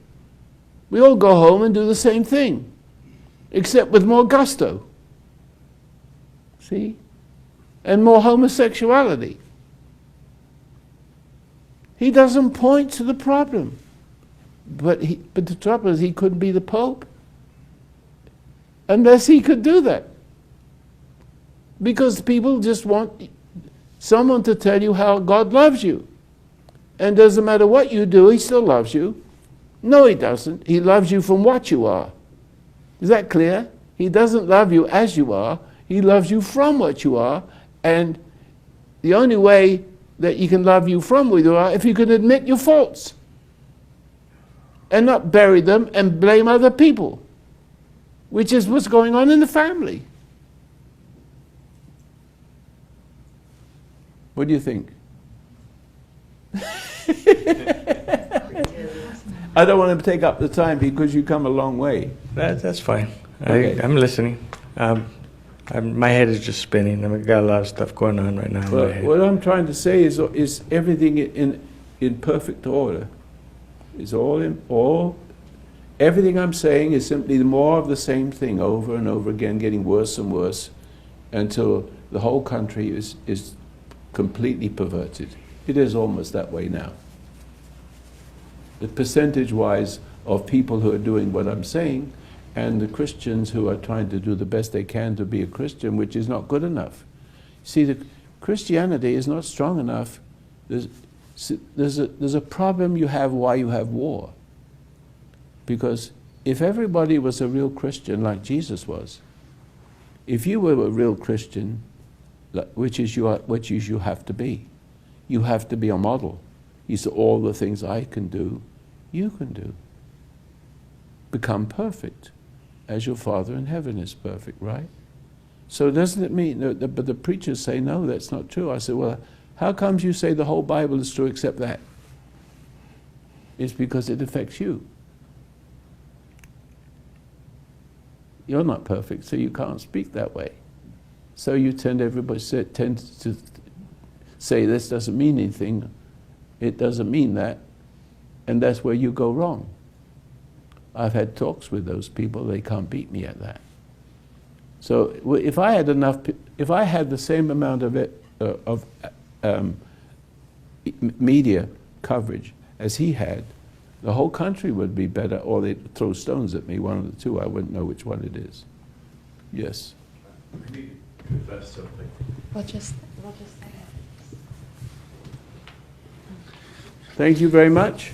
We all go home and do the same thing, except with more gusto. See? And more homosexuality. He doesn't point to the problem. But the trouble is he couldn't be the Pope unless he could do that. Because people just want someone to tell you how God loves you. And doesn't matter what you do, he still loves you. No, he doesn't. He loves you from what you are. Is that clear? He doesn't love you as you are. He loves you from what you are. And the only way that he can love you from where you are, if you can admit your faults and not bury them and blame other people, which is what's going on in the family. What do you think? I don't want to take up the time because you come a long way. That's fine. Okay. I'm listening. My head is just spinning. I've got a lot of stuff going on right now in my head. What I'm trying to say is everything in perfect order. Is everything I'm saying is simply more of the same thing over and over again, getting worse and worse until the whole country is completely perverted. It is almost that way now. The percentage-wise of people who are doing what I'm saying, and the Christians who are trying to do the best they can to be a Christian, which is not good enough. See, the Christianity is not strong enough. There's a problem you have why you have war. Because if everybody was a real Christian like Jesus was, if you were a real Christian, which is you have to be. You have to be a model. He said, all the things I can do, you can do. Become perfect, as your Father in heaven is perfect, right? So doesn't it mean, but the preachers say, no, that's not true. I said, well, how comes you say the whole Bible is true except that? It's because it affects you. You're not perfect, so you can't speak that way. So you tend to say this doesn't mean anything. It doesn't mean that. And that's where you go wrong. I've had talks with those people. They can't beat me at that. So if I had the same amount of media coverage as he had, the whole country would be better, or they'd throw stones at me, one of the two. I wouldn't know which one it is. Yes. Confess something. We'll just Thank you very much.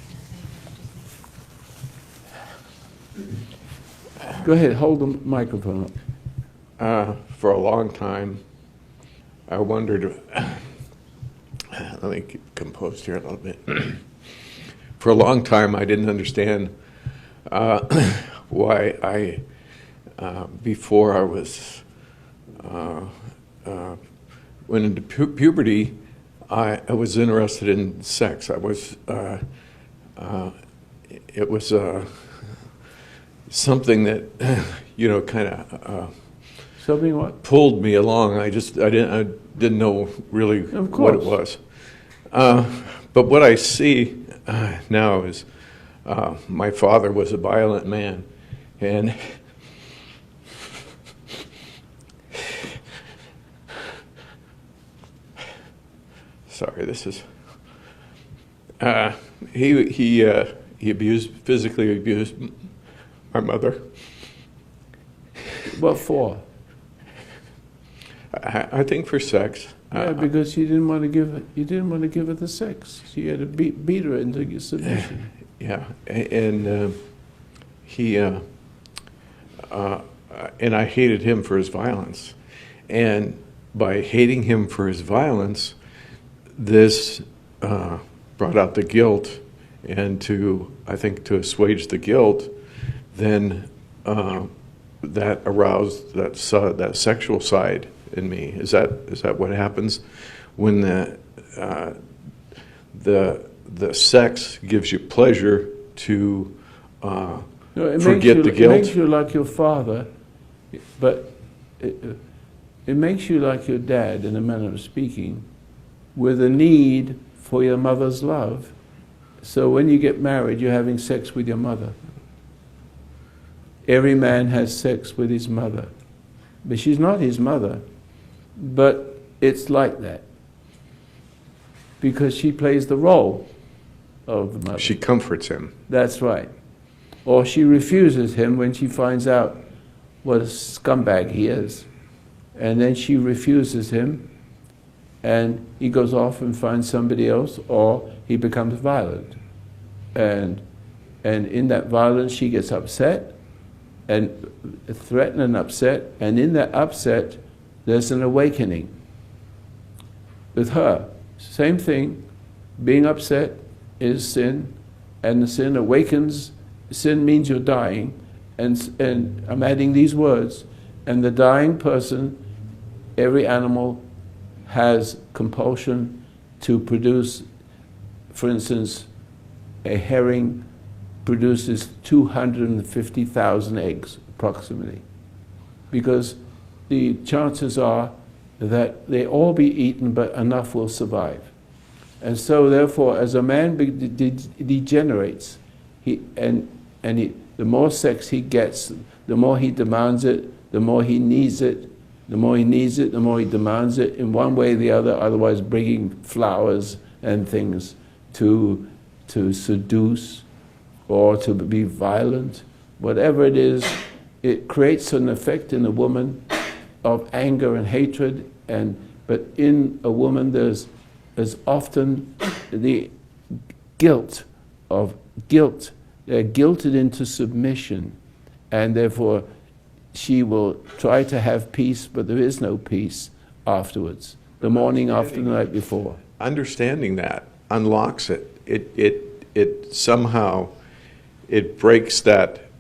Go ahead, hold the microphone up. For a long time, I wondered, let me get composed here a little bit. For a long time, I didn't understand why before I was, went into puberty, I was interested in sex. It was something that, kind of Something what? pulled me along. I didn't know really Of what it course. was. But what I see now is my father was a violent man, and sorry, this is he physically abused my mother. What for? I think for sex. Yeah, because you didn't want to give her the sex. So you had to beat her into submission. Yeah, and and I hated him for his violence, and by hating him for his violence, this brought out the guilt, and I think to assuage the guilt, then that aroused that sexual side in me. Is that what happens when the sex gives you pleasure to No, it forget makes the It guilt? makes you like your father, but it makes you like your dad in a manner of speaking, with a need for your mother's love. So when you get married, you're having sex with your mother. Every man has sex with his mother. But she's not his mother. But it's like that. Because she plays the role of the mother. She comforts him. That's right. Or she refuses him when she finds out what a scumbag he is. And then she refuses him, and he goes off and finds somebody else, or he becomes violent. And in that violence, she gets upset, and threatened and upset, and in that upset, there's an awakening. With her, same thing, being upset is sin, and the sin awakens. Sin means you're dying, and I'm adding these words, and the dying person, every animal has compulsion to produce, for instance, a herring produces 250,000 eggs, approximately, because the chances are that they all be eaten, but enough will survive. And so, therefore, as a man degenerates, the more sex he gets, the more he demands it, the more he needs it, the more he needs it, the more he demands it, in one way or the other, otherwise bringing flowers and things to seduce or to be violent. Whatever it is, it creates an effect in a woman of anger and hatred, but in a woman there's often the guilt. They're guilted into submission, and therefore she will try to have peace, but there is no peace afterwards, the morning after the night before. Understanding that unlocks it. It somehow it breaks that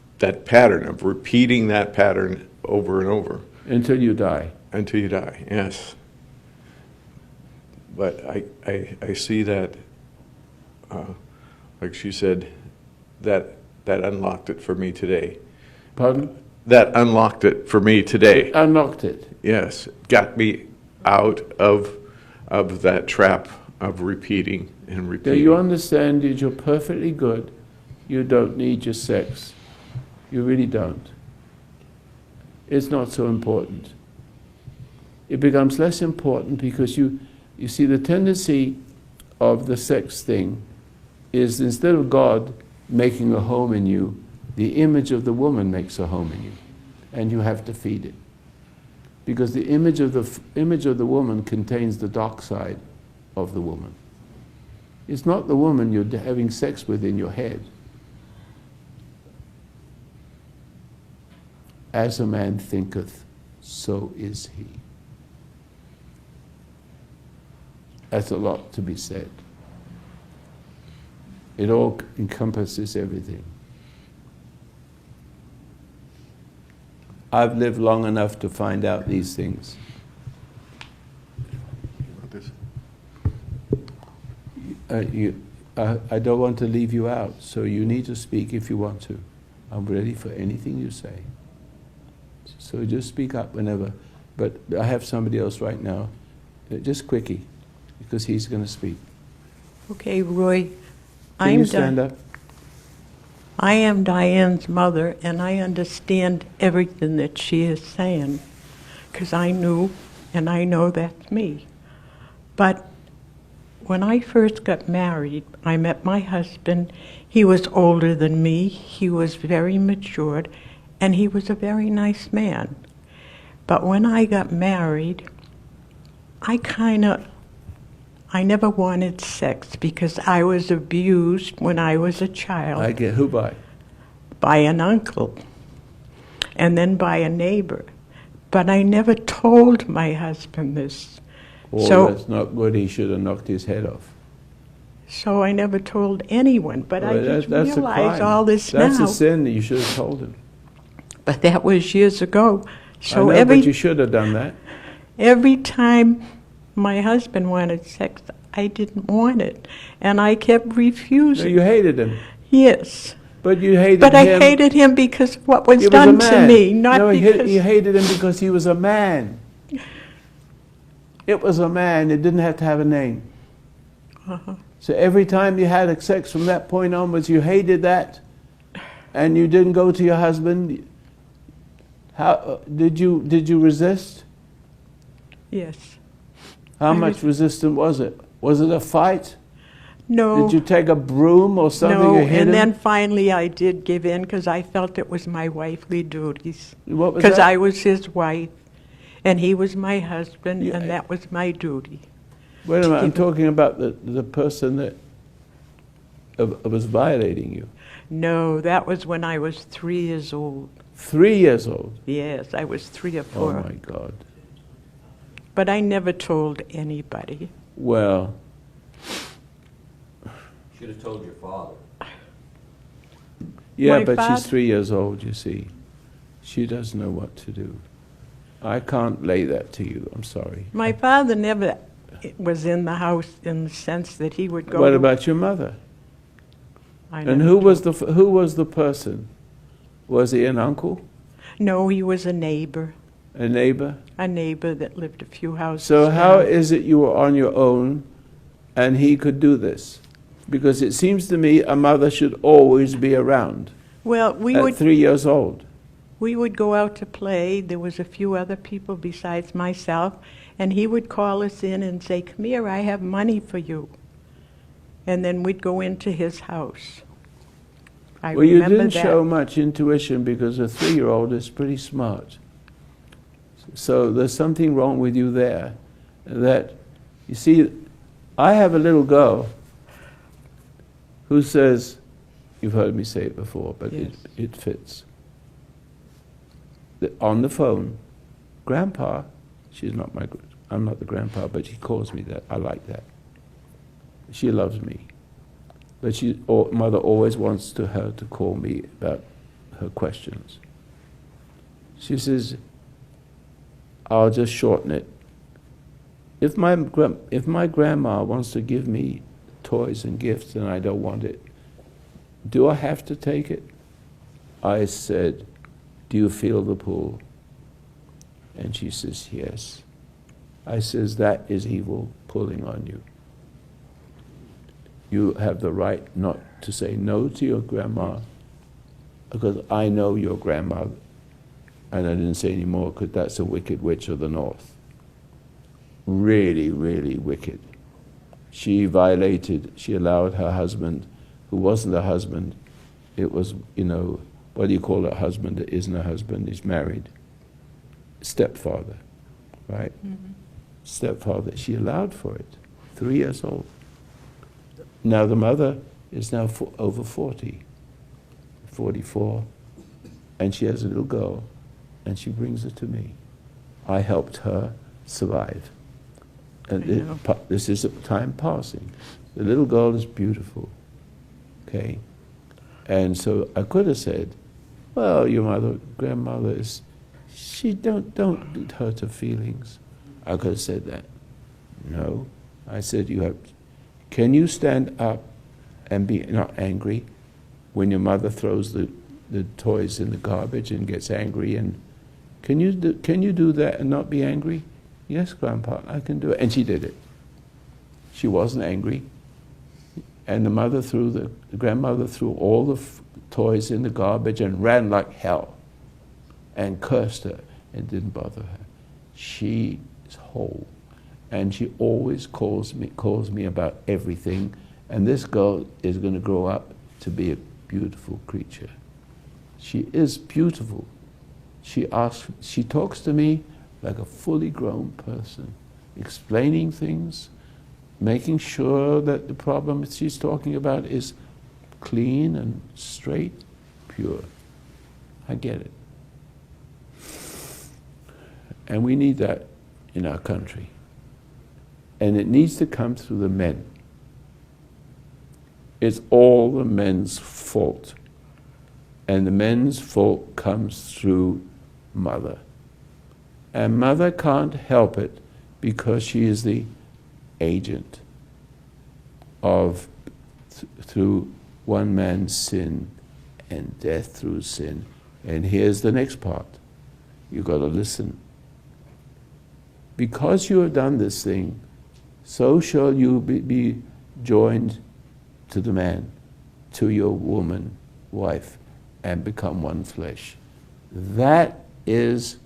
pattern of repeating that pattern over and over Until you die. until you die. Yes. But I see that, like she said, that unlocked it for me today. Pardon? That unlocked it for me today. Unlocked it. Yes, got me out of that trap of repeating and Now repeating. you understand that you're perfectly good. You don't need your sex. You really don't. It's not so important. It becomes less important because you see the tendency of the sex thing is, instead of God making a home in you, the image of the woman makes a home in you, and you have to feed it. Because the image of the woman contains the dark side of the woman. It's not the woman you're having sex with in your head. As a man thinketh, so is he. That's a lot to be said. It all encompasses everything. I've lived long enough to find out these things. I don't want to leave you out, so you need to speak if you want to. I'm ready for anything you say. So just speak up whenever. But I have somebody else right now. Just quickie, because he's going to speak. Okay, Roy, Can you stand up? I am Diane's mother, and I understand everything that she is saying, because I knew, and I know that's me. But when I first got married, I met my husband. He was older than me. He was very matured, and he was a very nice man. But when I got married, I never wanted sex because I was abused when I was a child. I get who by? By an uncle, and then by a neighbor. But I never told my husband this. Oh, So- that's not good. He should have knocked his head off. So I never told anyone, but I Well, just that's a realize crime. all this That's now. a sin that you should have told him. But that was years ago. So I know, but you should have done that. every time my husband wanted sex, I didn't want it. And I kept No, refusing. you hated him. Yes. But you hated But him. I hated him because of what was He was a done to man. me, not No, because... you hated him because he was a man. It was a man. It didn't have to have a name. Uh-huh. So every time you had sex from that point onwards, you hated that, and you didn't go to your husband. How did you resist? Yes. How I much resistance was it? Was it a fight? No. Did you take a broom or something No, and hit and him? then finally I did give in because I felt it was my wifely duties. What was Because that? I was his wife, and he was my husband, Yeah. and that was my duty. Wait a minute, I'm keep- talking about the person that was violating you. No, that was when I was 3 years old. 3 years old. Yes, I was 3 or Oh 4. my God. But I never told anybody. Well, Should have told your father. yeah, My but she's father- 3 years old, you see. She doesn't know what to do. I can't lay that to you, I'm sorry. My father never was in the house in the sense that he would go. What to- about your mother? I And never who told- was the person? Was he an uncle? No, he was a neighbor. A neighbor? A neighbor that lived a few houses So how down. is it you were on your own and he could do this? Because it seems to me a mother should always be around Well, we at would 3 years old. We would go out to play. There was a few other people besides myself, and he would call us in and say, "Come here, I have money for you." And then we'd go into his house. I Well, you remember didn't that. show much intuition because a 3-year-old is pretty smart. So there's something wrong with you there. That, you see, I have a little girl who says, you've heard me say it before, but Yes. it fits. On the phone, Grandpa, I'm not the grandpa, but she calls me that. I like that. She loves me. But mother always wants her to call me about her questions. She says, I'll just shorten it. If my grandma wants to give me toys and gifts and I don't want it, do I have to take it? I said, do you feel the pull? And she says, yes. I says, that is evil pulling on you. You have the right not to say no to your grandma, because I know your grandma, and I didn't say any more because that's a wicked witch of the north. Really, really wicked. She allowed her husband, who wasn't a husband, it was, what do you call a husband that isn't a husband, he's married? Stepfather, right? Mm-hmm. Stepfather, she allowed for it, 3 years old. Now the mother is now over 40, 44, and she has a little girl. and she brings it to me. I helped her survive. And I know. this is time passing. The little girl is beautiful, okay? And so I could have said, well, your mother, grandmother is, she don't hurt her feelings. I could have said that. No. I said, can you stand up and be not angry when your mother throws the toys in the garbage and gets angry? And can you do that and not be angry? Yes, Grandpa, I can do it. And she did it. She wasn't angry. And the grandmother threw all the toys in the garbage and ran like hell and cursed her. It didn't bother her. She is whole. And she always calls me about everything. And this girl is going to grow up to be a beautiful creature. She is beautiful. She talks to me like a fully grown person, explaining things, making sure that the problem she's talking about is clean and straight, pure. I get it. And we need that in our country. And it needs to come through the men. It's all the men's fault. And the men's fault comes through mother. And mother can't help it because she is the agent of through one man's sin and death through sin. And here's the next part. You've got to listen. Because you have done this thing, so shall you be joined to the man, to your woman, wife, and become one flesh. That is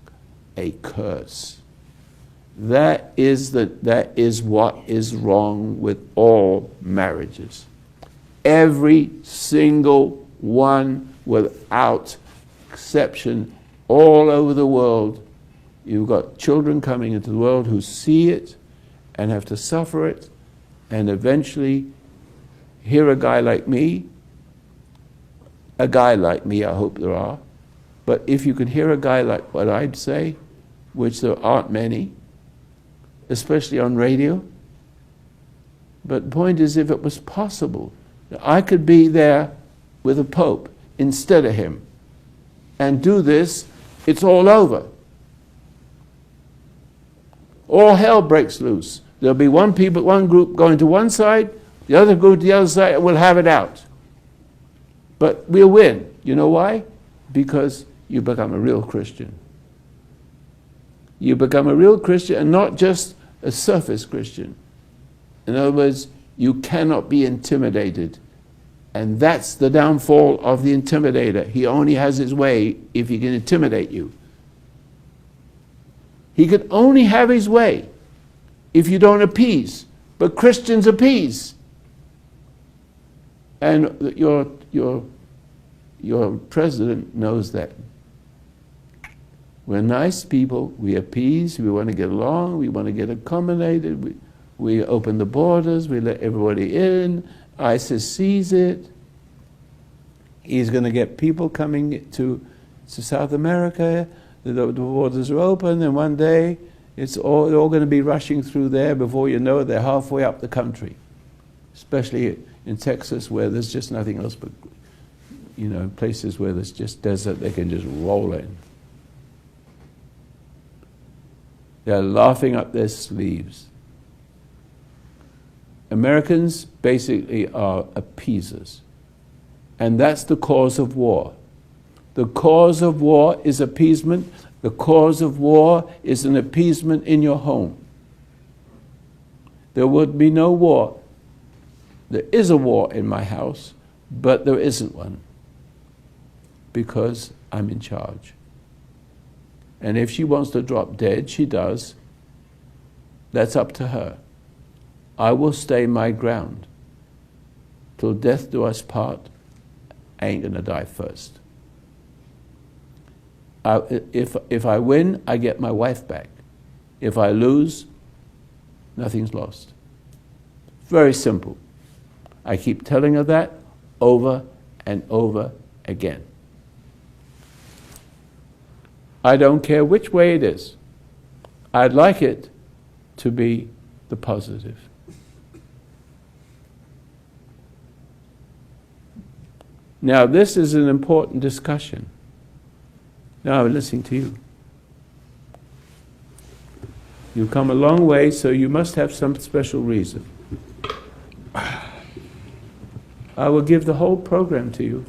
a curse. That is what is wrong with all marriages. Every single one, without exception, all over the world. You've got children coming into the world who see it and have to suffer it, and eventually hear a guy like me, I hope there are, but if you could hear a guy like what I'd say, which there aren't many, especially on radio, but the point is, if it was possible, I could be there with the Pope instead of him and do this, it's all over. All hell breaks loose. There'll be one group going to one side, the other group to the other side, and we'll have it out. But we'll win. You know why? Because you become a real Christian. You become a real Christian and not just a surface Christian. In other words, you cannot be intimidated. And that's the downfall of the intimidator. He only has his way if he can intimidate you. He could only have his way if you don't appease. But Christians appease. And your president knows that. We're nice people, we appease, we want to get along, we want to get accommodated, we open the borders, we let everybody in, ISIS sees it. He's going to get people coming to South America, the borders are open, and one day they're all going to be rushing through there. Before you know it, they're halfway up the country, especially in Texas where there's just nothing else but, places where there's just desert, they can just roll in. They're laughing up their sleeves. Americans basically are appeasers. And that's the cause of war. The cause of war is appeasement. The cause of war is an appeasement in your home. There would be no war. There is a war in my house, but there isn't one because I'm in charge. And if she wants to drop dead, she does. That's up to her. I will stay my ground. Till death do us part, I ain't gonna die first. If I win, I get my wife back. If I lose, nothing's lost. Very simple. I keep telling her that over and over again. I don't care which way it is. I'd like it to be the positive. Now, this is an important discussion. Now, I'm listening to you. You've come a long way, so you must have some special reason. I will give the whole program to you.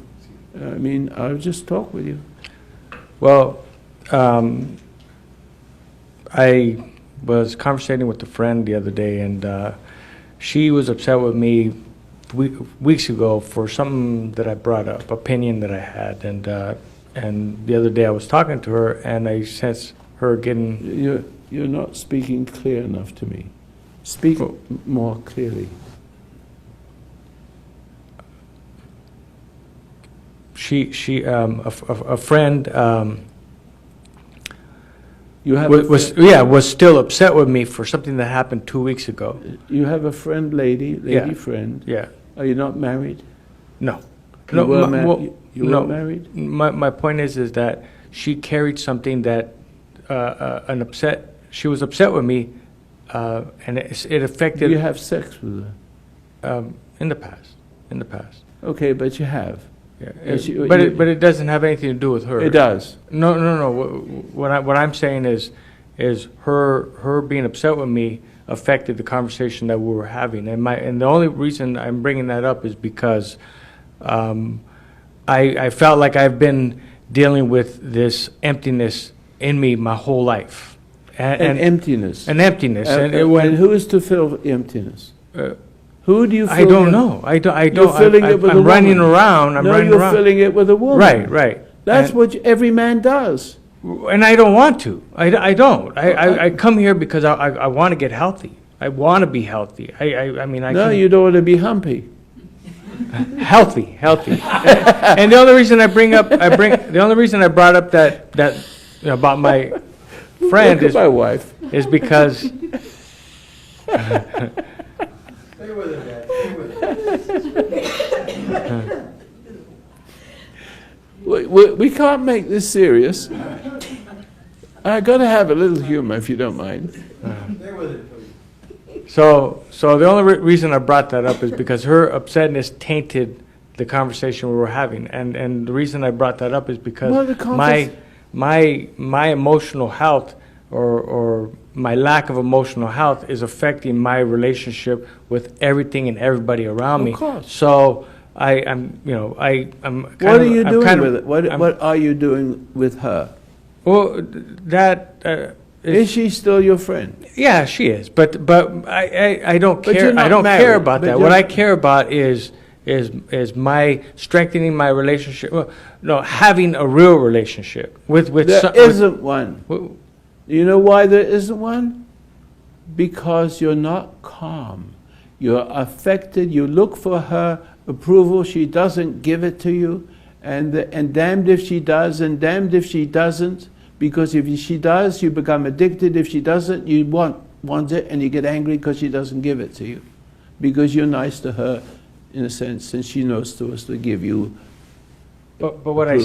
I mean, I'll just talk with you. Well, I was conversating with a friend the other day, and she was upset with me weeks ago for something that I brought up, opinion that I had, and the other day I was talking to her, and I sensed her getting. You're not speaking clear enough to me. Speak more clearly. A friend You have was still upset with me for something that happened 2 weeks ago. You have a friend, lady Yeah. friend. Yeah. Are you not married? No. You were my- well, you no. were married? My point is that she carried something that she was upset with me, and it affected. Do you have sex with her? In the past. Okay, but you have. Yeah. But you- But it doesn't have anything to do with her. It does. No. What I'm saying is her being upset with me affected the conversation that we were having, and the only reason I'm bringing that up is because I felt like I've been dealing with this emptiness in me my whole life, And emptiness. an emptiness, And when who is to fill the emptiness? Who do you fill I don't it- know. I don't. You're filling it with a I'm running woman. around. I'm No, running you're around. filling it with a woman. Right. That's And- what every man does. And I don't want to. I don't. I come here because I want to get healthy. I want to be healthy. I mean, I No, can, you don't want to be humpy. healthy. And the only reason the only reason I brought up that about my friend Look at my wife. is because Stay with it, Dad, stay with it. We can't make this serious. I got to have a little humor, if you don't mind. Stay with it, please. so the only reason I brought that up is because her upsetness tainted the conversation we were having, and the reason I brought that up is because Well, the my emotional health or my lack of emotional health is affecting my relationship with everything and everybody around me. Of course. So I'm kind What of, are you I'm doing kind of- with it? What are you doing with her? Well, that Is she still your friend? yeah, she is, but I don't But care. you're not I don't married, care about but that. you're- What I care about is my strengthening my relationship. Well, no, having a real relationship with There some, isn't one. with- You know why there isn't one? Because you're not calm. You're affected. You look for her approval. She doesn't give it to you. And damned if she does, and damned if she doesn't. Because if she does, you become addicted. If she doesn't, you want it, and you get angry because she doesn't give it to you. Because you're nice to her, in a sense, and she knows to give you. but what I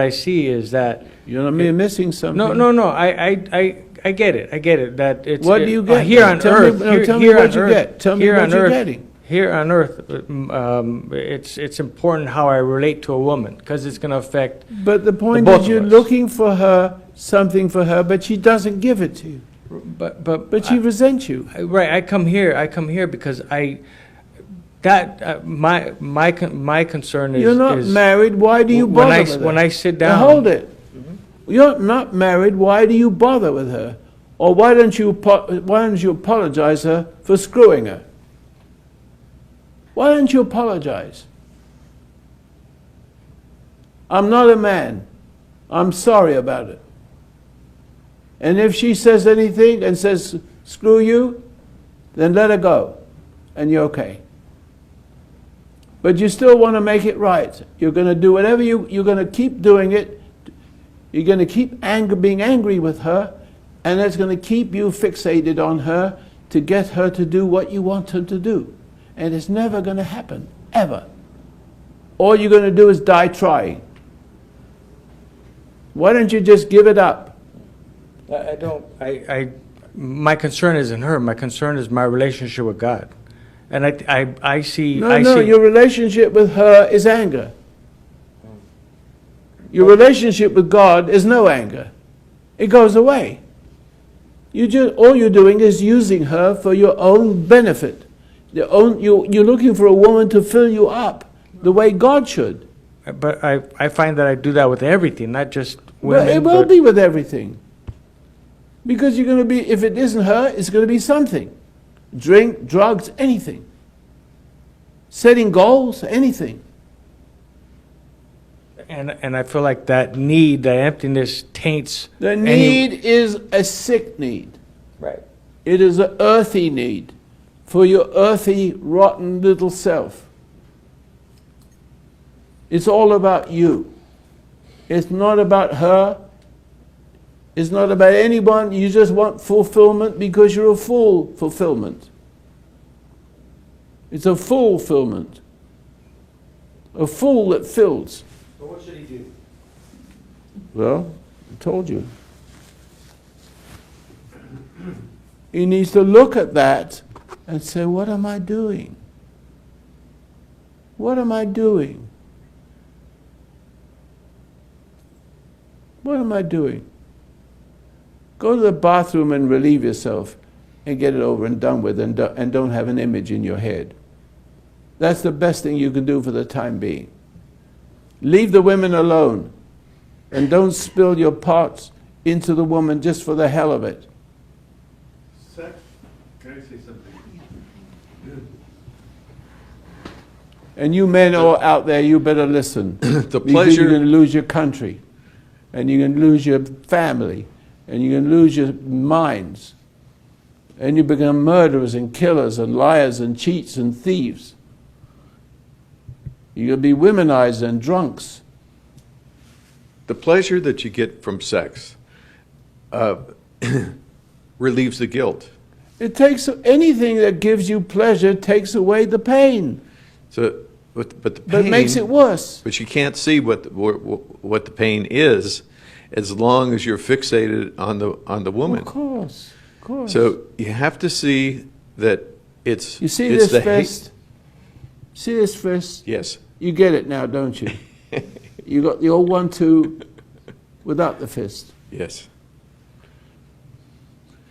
see is that You know what I mean? Missing something. no. I get it. I get it. That it's What do you get? here on Tell me- earth. no, here- tell me here what on you earth- get. Tell me here what on you're earth- getting. Here on earth, it's important how I relate to a woman because it's going to affect. But the point both is, of you're us. looking for her, something for her, but she doesn't give it to you. But she resents you. Right, I come here because my concern is. You're not is married. Why do you when bother I with her? when I sit Now, down. hold it. You're not married. Why do you bother with her? Or why don't you apologize her for screwing her? Why don't you apologize? I'm not a man. I'm sorry about it. And if she says anything and says, screw you, then let her go, and you're okay. But you still want to make it right. You're going to do whatever you're going to keep doing it. You're going to keep being angry with her, and that's going to keep you fixated on her to get her to do what you want her to do. And it's never going to happen, ever. All you're going to do is die trying. Why don't you just give it up? I don't, my concern isn't her, my concern is my relationship with God. And I see, No, no, your relationship with her is anger. Your relationship with God is no anger. It goes away. All you're doing is using her for your own benefit. You're looking for a woman to fill you up the way God should. But I find that I do that with everything, not just women. Well, it will but- be with everything. Because you're going to be, if it isn't her, it's going to be something. Drink, drugs, anything. Setting goals, anything. And I feel like that need, that emptiness taints. The any- need is a sick need. Right. It is an earthy need for your earthy, rotten little self. It's all about you. It's not about her. It's not about anyone. You just want fulfillment because you're a full fulfillment. It's a fulfillment. A fool that fills. So what should he do? Well, I told you. He needs to look at that and say, what am I doing? What am I doing? What am I doing? Go to the bathroom and relieve yourself and get it over and done with, and don't have an image in your head. That's the best thing you can do for the time being. Leave the women alone and don't spill your parts into the woman just for the hell of it. Sex? Can I say something? And you men all out there, you better listen. The Because pleasure. you're going to lose your country, and you're going to lose your family, and you're going to lose your minds, and you become murderers and killers and liars and cheats and thieves. You're going to be womenized and drunks. The pleasure that you get from sex relieves the guilt. It takes anything that gives you pleasure takes away the pain, So, but the pain, but makes it worse. But you can't see what the pain is, as long as you're fixated on the woman. Of course, of course. So you have to see that it's. You see it's this the hate- fist? See this fist? Yes. You get it now, don't you? You got the old 1-2 without the fist. Yes.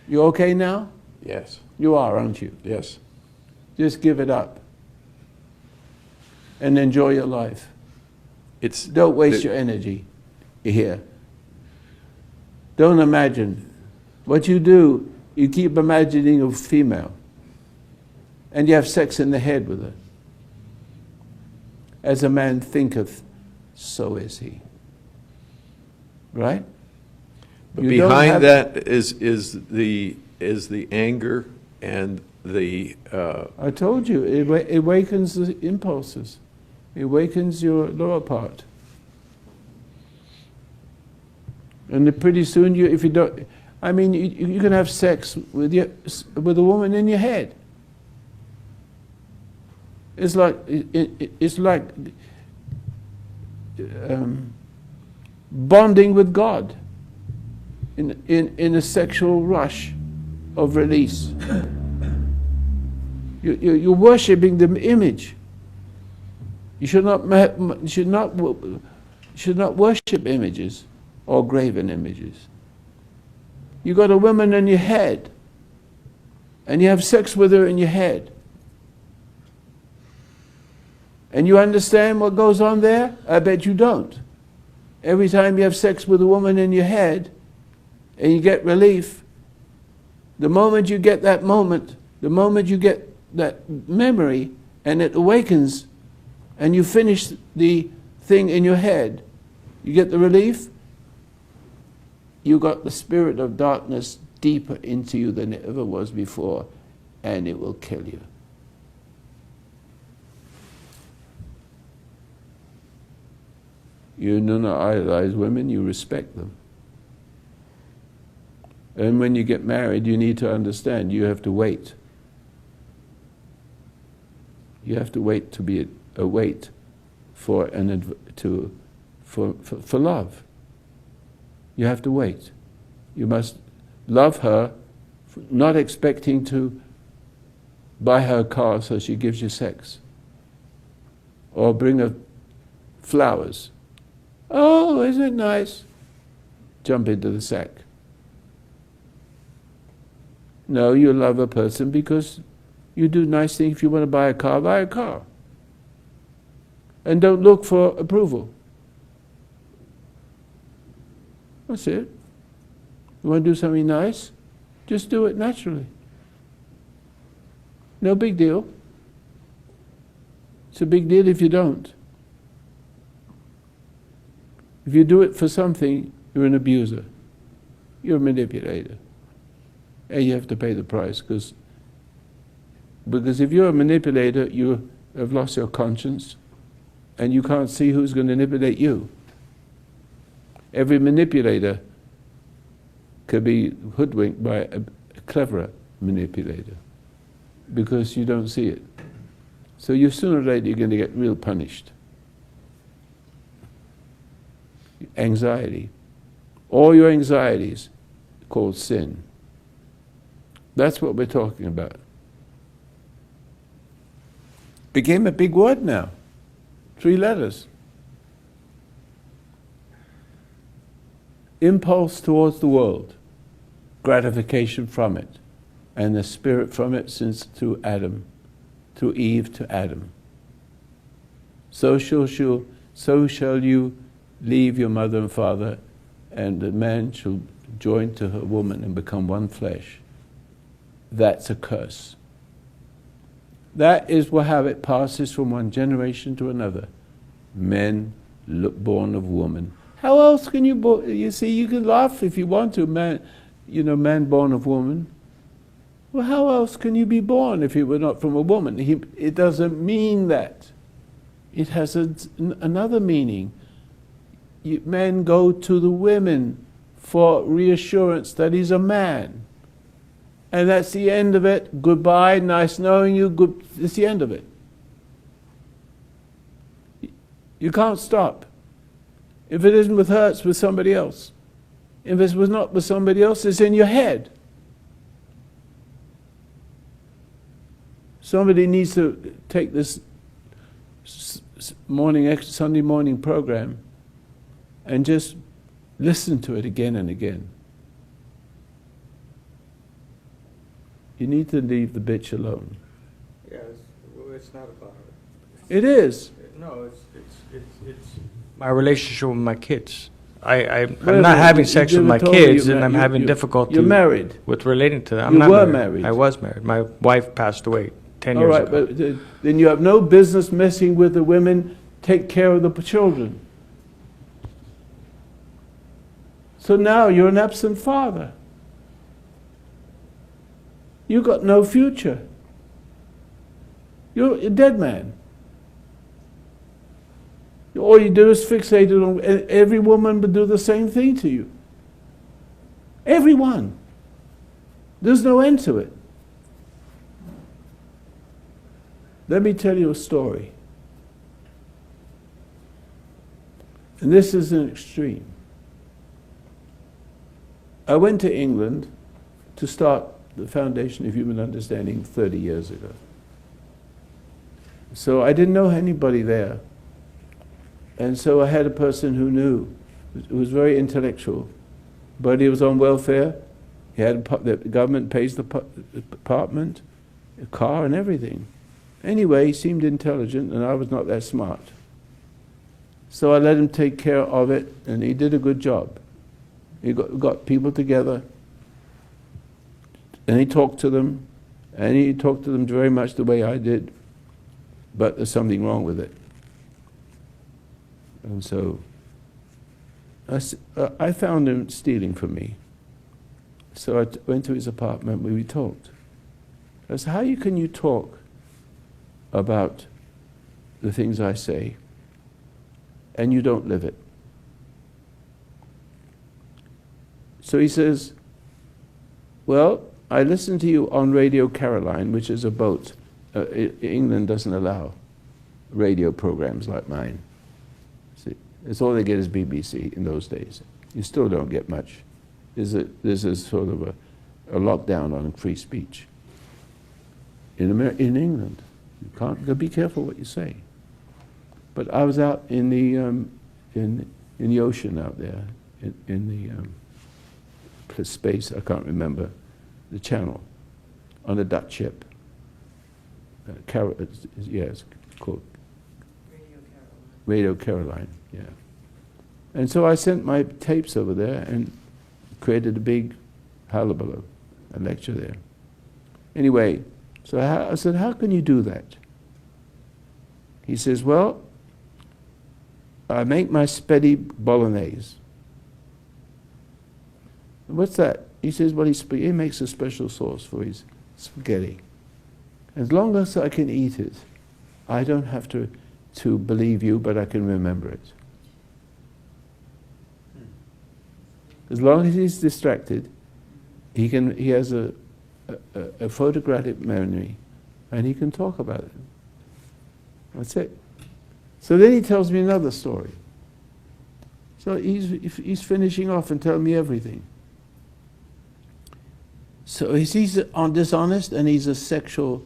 You okay now? Yes. You are, aren't you? Yes. Just give it up and enjoy your life. It's. Don't waste the- your energy here. Don't imagine. What you do, you keep imagining a female, and you have sex in the head with her. As a man thinketh, so is he. Right? But You don't behind have- that is the anger and the. I told you, it awakens the impulses. It awakens your lower part. And then pretty soon, if you don't, I mean, you can have sex with a woman in your head. It's like bonding with God in a sexual rush of release. You're worshipping the image. You should not worship images or graven images. You got a woman in your head, and you have sex with her in your head. And you understand what goes on there? I bet you don't. Every time you have sex with a woman in your head, and you get relief, the moment you get that moment, the moment you get that memory, and it awakens, and you finish the thing in your head, you get the relief, you got the spirit of darkness deeper into you than it ever was before, and it will kill you. You do not idolize women, you respect them. And when you get married, you need to understand you have to wait. You have to wait to be for love. You have to wait. You must love her, not expecting to buy her a car so she gives you sex. Or bring her flowers. Oh, isn't it nice? Jump into the sack. No, you love a person because you do nice things. If you want to buy a car, buy a car. And don't look for approval. That's it. You want to do something nice? Just do it naturally. No big deal. It's a big deal if you don't. If you do it for something, you're an abuser. You're a manipulator. And you have to pay the price because if you're a manipulator, you have lost your conscience and you can't see who's going to manipulate you. Every manipulator could be hoodwinked by a cleverer manipulator because you don't see it. So you sooner or later you're going to get real punished. Anxiety. All your anxieties called sin. That's what we're talking about. Became a big word now. 3 letters. Impulse towards the world, gratification from it, and the spirit from it since through Adam, through Eve to Adam. So shall you leave your mother and father, and the man shall join to her woman and become one flesh. That's a curse. That is how it passes from one generation to another. Men born of woman. How else can you see, you can laugh if you want to, man born of woman. Well, how else can you be born if you were not from a woman? It doesn't mean that. It has another meaning. Men go to the women for reassurance that he's a man. And that's the end of it. Goodbye, nice knowing you, it's the end of it. You can't stop. If it isn't with her, it's with somebody else. If it was not with somebody else, it's in your head. Somebody needs to take this Sunday morning program and just listen to it again and again. You need to leave the bitch alone. Yes, it's not about her. It is. No, it's my relationship with my kids. I'm Well, not having you sex with never my told me kids, you and ma- I'm you- having you- difficulty You're married. with relating to them. I'm You not were married. married. I was married. My wife passed away 10 All years right, ago. but then you have no business messing with the women. Take care of the children. So now you're an absent father. You got no future. You're a dead man. All you do is fixate on every woman would do the same thing to you. Everyone. There's no end to it. Let me tell you a story. And this is an extreme. I went to England to start the Foundation of Human Understanding 30 years ago. So I didn't know anybody there. And so I had a person who knew, who was very intellectual, but he was on welfare. He had the government pays the apartment, a car, and everything. Anyway, he seemed intelligent, and I was not that smart. So I let him take care of it, and he did a good job. He got people together, and he talked to them, and he talked to them very much the way I did, but there's something wrong with it. And so I found him stealing from me. So I went to his apartment where we talked. I said, how can you talk about the things I say and you don't live it? So he says, well, I listened to you on Radio Caroline, which is a boat. England doesn't allow radio programs like mine. See, it's all they get is BBC in those days. You still don't get much. There's a sort of a lockdown on free speech. In England, you can't be careful what you say. But I was out in the ocean out there, in the space, I can't remember, the channel, on a Dutch ship. It's called Radio Caroline, yeah. And so I sent my tapes over there and created a big hullabaloo, a lecture there. Anyway, so I said, how can you do that? He says, well, I make my spaghetti bolognese. What's that? He says, well, he makes a special sauce for his spaghetti. As long as I can eat it, I don't have to believe you, but I can remember it. As long as he's distracted, he has a photographic memory, and he can talk about it. That's it. So then he tells me another story. So he's finishing off and telling me everything. So he's dishonest, and he's a sexual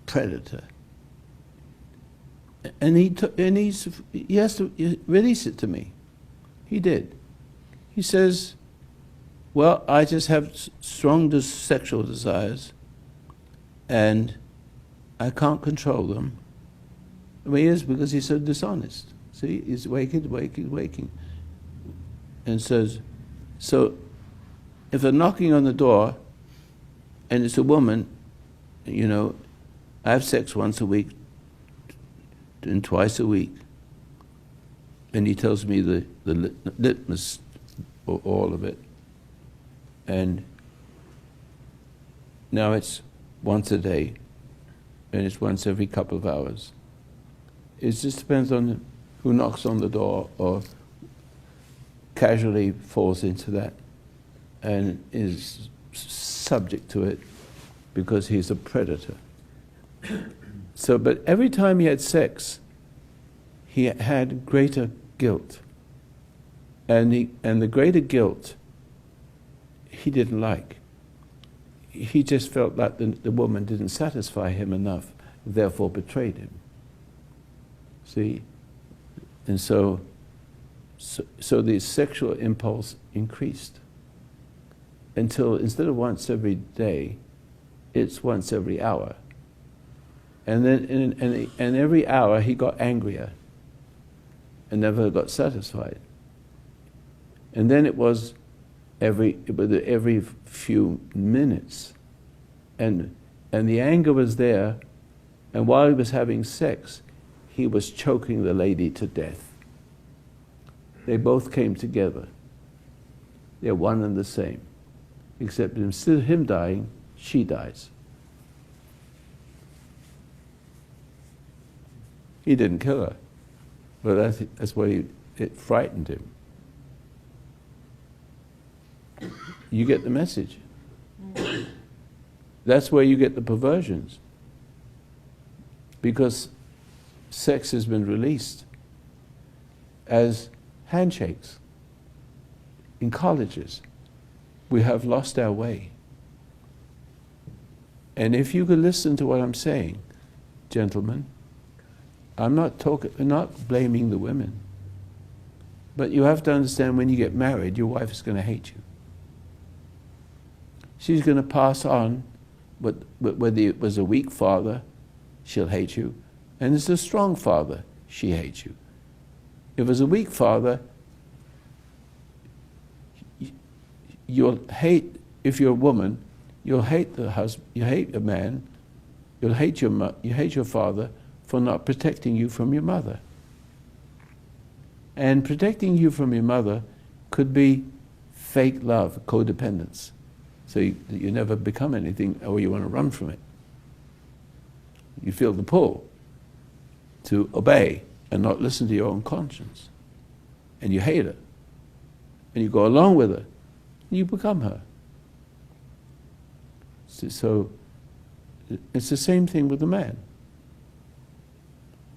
predator. And he has to release it to me. He did. He says, well, I just have strong sexual desires, and I can't control them. Well, he is, because he's so dishonest. See, he's waking. And says, so if they're knocking on the door, and it's a woman, you know, I have sex once a week and twice a week. And he tells me the litmus, all of it. And now it's once a day, and it's once every couple of hours. It just depends on who knocks on the door or casually falls into that and is subject to it because he's a predator. So, but every time he had sex, he had greater guilt. And the greater guilt he didn't like. He just felt like the woman didn't satisfy him enough, therefore betrayed him. See? And so the sexual impulse increased until instead of once every day, it's once every hour. And then and every hour he got angrier and never got satisfied. And then it was every few minutes. And the anger was there, and while he was having sex, he was choking the lady to death. They both came together. They're one and the same. Except instead of him dying, she dies. He didn't kill her, but that's what it frightened him. You get the message. That's where you get the perversions. Because sex has been released as handshakes. In colleges, we have lost our way. And if you could listen to what I'm saying, gentlemen, I'm not blaming the women. But you have to understand, when you get married, your wife is going to hate you. She's going to pass on, whether it was a weak father, she'll hate you. And it's a strong father, she hates you. If it was a weak father, you'll hate, if you're a woman, you'll hate the husband, you hate a man, you hate your father for not protecting you from your mother. And protecting you from your mother could be fake love, codependence. So you never become anything, or you want to run from it. You feel the pull to obey and not listen to your own conscience. And you hate her. And you go along with her. And you become her. So it's the same thing with the man.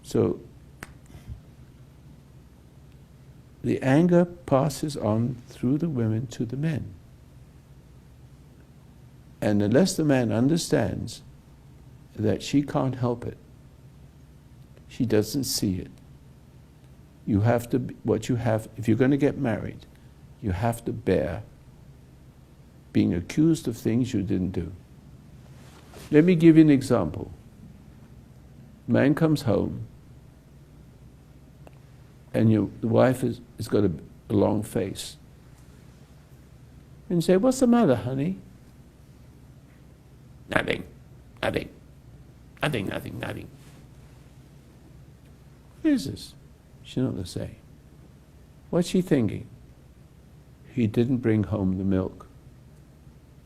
So the anger passes on through the women to the men. And unless the man understands that she can't help it, she doesn't see it, you have to, what you have, if you're going to get married, you have to bear being accused of things you didn't do. Let me give you an example. Man comes home, and the wife has got a long face. And you say, "What's the matter, honey?" "Nothing, nothing, nothing, nothing, nothing." What is this? She's not going to say. What's she thinking? He didn't bring home the milk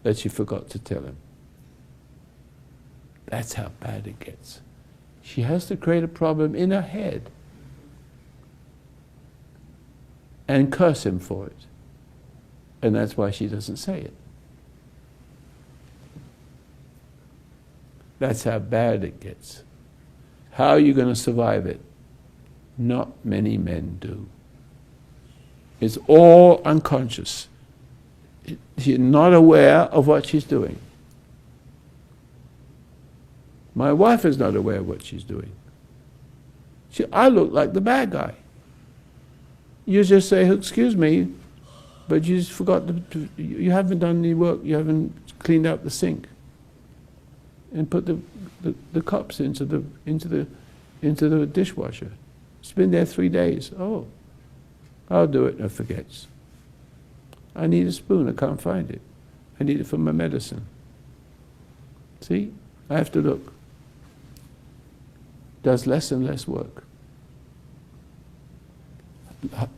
that she forgot to tell him. That's how bad it gets. She has to create a problem in her head and curse him for it. And that's why she doesn't say it. That's how bad it gets. How are you going to survive it? Not many men do. It's all unconscious. She's not aware of what she's doing. My wife is not aware of what she's doing. I look like the bad guy. You just say, "Excuse me, but you just forgot you haven't done any work, you haven't cleaned out the sink and put the cups into the dishwasher. It's been there 3 days. Oh, I'll do it," and forgets. "I need a spoon, I can't find it. I need it for my medicine." See, I have to look. Does less and less work.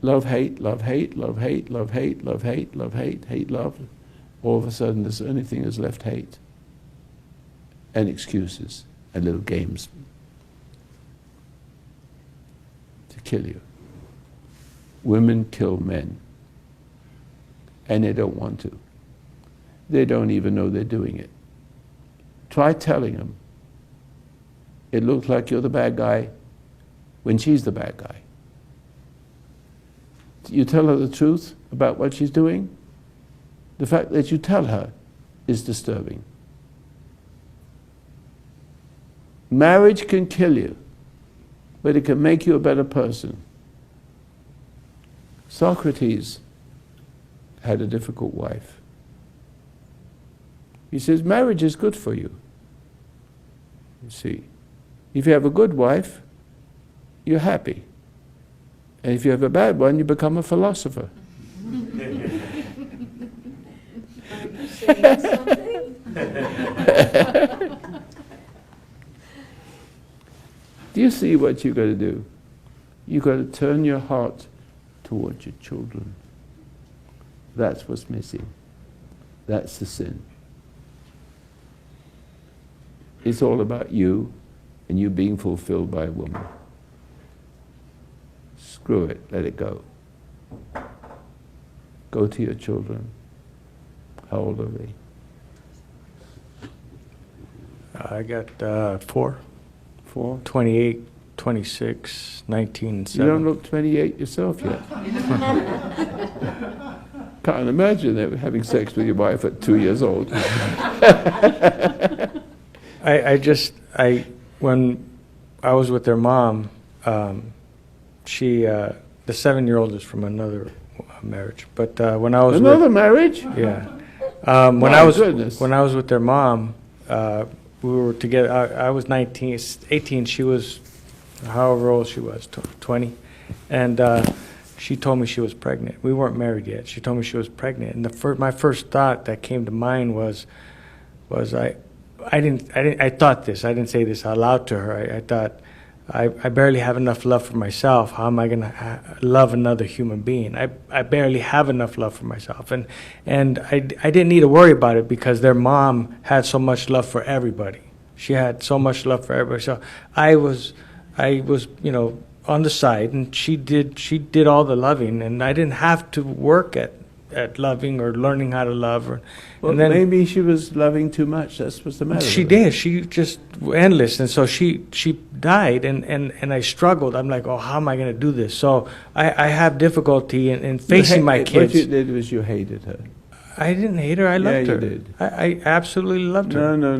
Love, hate, love, hate, love, hate, love, hate, love, hate, love, hate, hate, love. All of a sudden, there's only thing that's left: hate and excuses and little games to kill you. Women kill men, and they don't want to. They don't even know they're doing it. Try telling them it looks like you're the bad guy when she's the bad guy. You tell her the truth about what she's doing. The fact that you tell her is disturbing. Marriage can kill you, but it can make you a better person. Socrates had a difficult wife. He says, marriage is good for you. You see, if you have a good wife, you're happy. And if you have a bad one, you become a philosopher. Saying something? Do you see what you've got to do? You've got to turn your heart towards your children. That's what's missing. That's the sin. It's all about you and you being fulfilled by a woman. Screw it, let it go. Go to your children. How old are they? I got 4, 4? 28, 26, 19, and 7. You don't look 28 yourself yet. Can't imagine that having sex with your wife at 2 years old. When I was with their mom, the 7-year-old is from another marriage. But when I was Another marriage? yeah, My goodness. when I was with their mom, we were together. I was 19, 18. She was, however old she was, 20, and she told me she was pregnant. We weren't married yet. She told me she was pregnant, and my first thought that came to mind was I thought this. I didn't say this out loud to her. I thought, I barely have enough love for myself. How am I going to love another human being? I barely have enough love for myself. And I didn't need to worry about it because their mom had so much love for everybody. She had so much love for everybody. So I was, on the side, and she did all the loving, and I didn't have to work at at loving or learning how to love. Well, and then maybe she was loving too much. That's what's the matter. she with her. did. She just endless, and so she died, and I struggled. I'm like, oh, how am I going to do this? So I have difficulty in facing my kids. What you did was you hated her. I didn't hate her. I Yeah, loved you her. did. I absolutely loved her. No.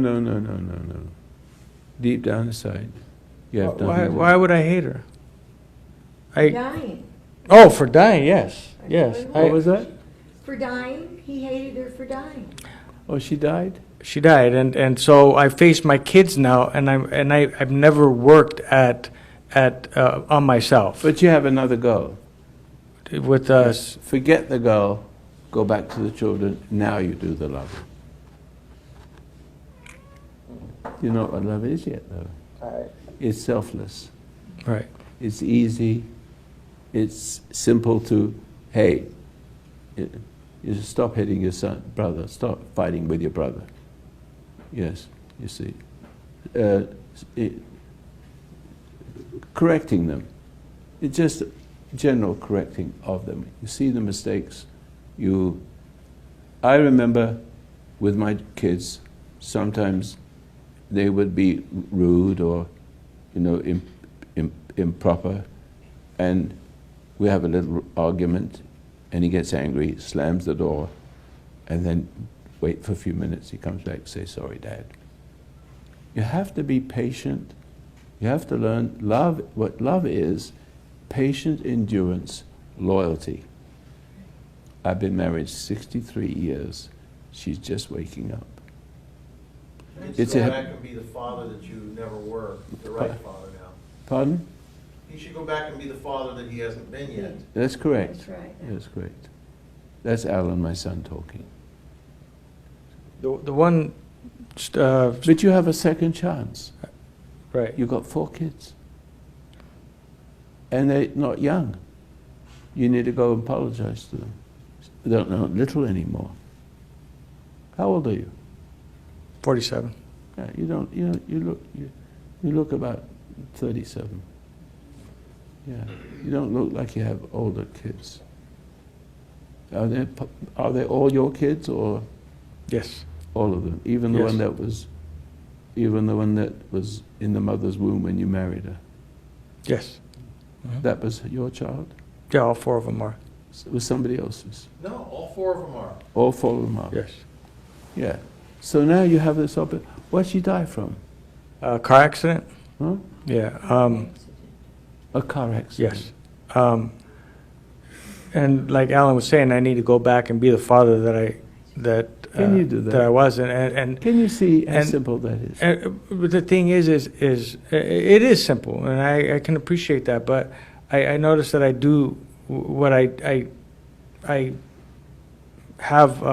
Deep down inside, you have nothing Why? to do. Why would I hate her? Dying. Oh, for dying, yes, yes. What was that? For dying, he hated her for dying. Oh, she died? She died, and so I face my kids now, and I've never worked at on myself But you have another girl. with us. Forget the girl, go back to the children, now you do the love. You know what love is yet, though? It's selfless. Right. It's easy. It's simple to, hey, you stop hitting your brother, stop fighting with your brother. Yes, you see. Correcting them. It's just general correcting of them. You see the mistakes. I remember with my kids, sometimes they would be rude or, improper, and we have a little argument, and he gets angry, slams the door, and then wait for a few minutes. He comes back, say, "Sorry, Dad." You have to be patient. You have to learn love. What love is: patient endurance, loyalty. I've been married 63 years. She's just waking up. It's It's go a- back and be the father that you never were, the right father now. Pardon? He should go back and be the father that he hasn't been yet. That's correct. That's right. That's correct. That's Alan, my son, talking. The one, But you have a second chance. right. You've got 4 kids. And they're not young. You need to go and apologize to them. They're not little anymore. How old are you? 47. Yeah, you look about 37. Yeah, you don't look like you have older kids. Are they all your kids, or Yes. all of them? Even the Yes. one that was in the mother's womb when you married her. Yes. That was your child? Yeah, all 4 of them are. It was somebody else's. No, all 4 of them are. All 4 of them are. Yes. Yeah. So now you have this opportunity. What'd she die from? Car accident. Huh? Yeah. A car accident. Yes. And like Alan was saying, I need to go back and be the father that Can you do that? that I was, and Can you see how And- simple that is? but the thing is it is simple, and I can appreciate that, but I notice that I do what I have.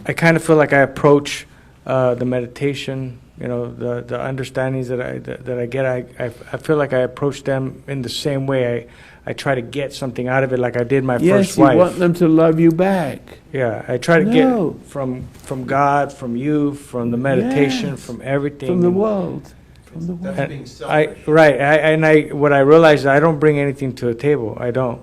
I kind of feel like I approach the meditation, the understandings that I get. I feel like I approach them in the same way. I try to get something out of it, like I did my Yes, first you wife. want them to love you back. Yeah, I try to No. get from God, from you, from the meditation, Yes. from everything. From the And- world. From the world. That's being and selfish. what I realized is I don't bring anything to the table. I don't.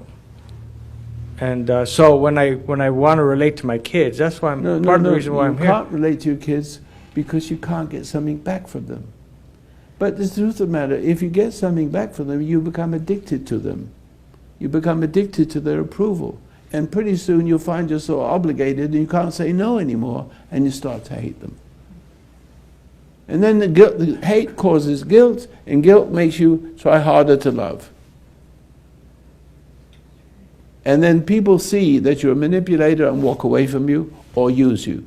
And so when I want to relate to my kids, that's why part of the reason why I'm you here. can't relate to your kids because you can't get something back from them. But the truth of the matter, if you get something back from them, you become addicted to them. You become addicted to their approval. And pretty soon you'll find you're so obligated and you can't say no anymore, and you start to hate them. And then the hate causes guilt, and guilt makes you try harder to love. And then people see that you're a manipulator and walk away from you or use you.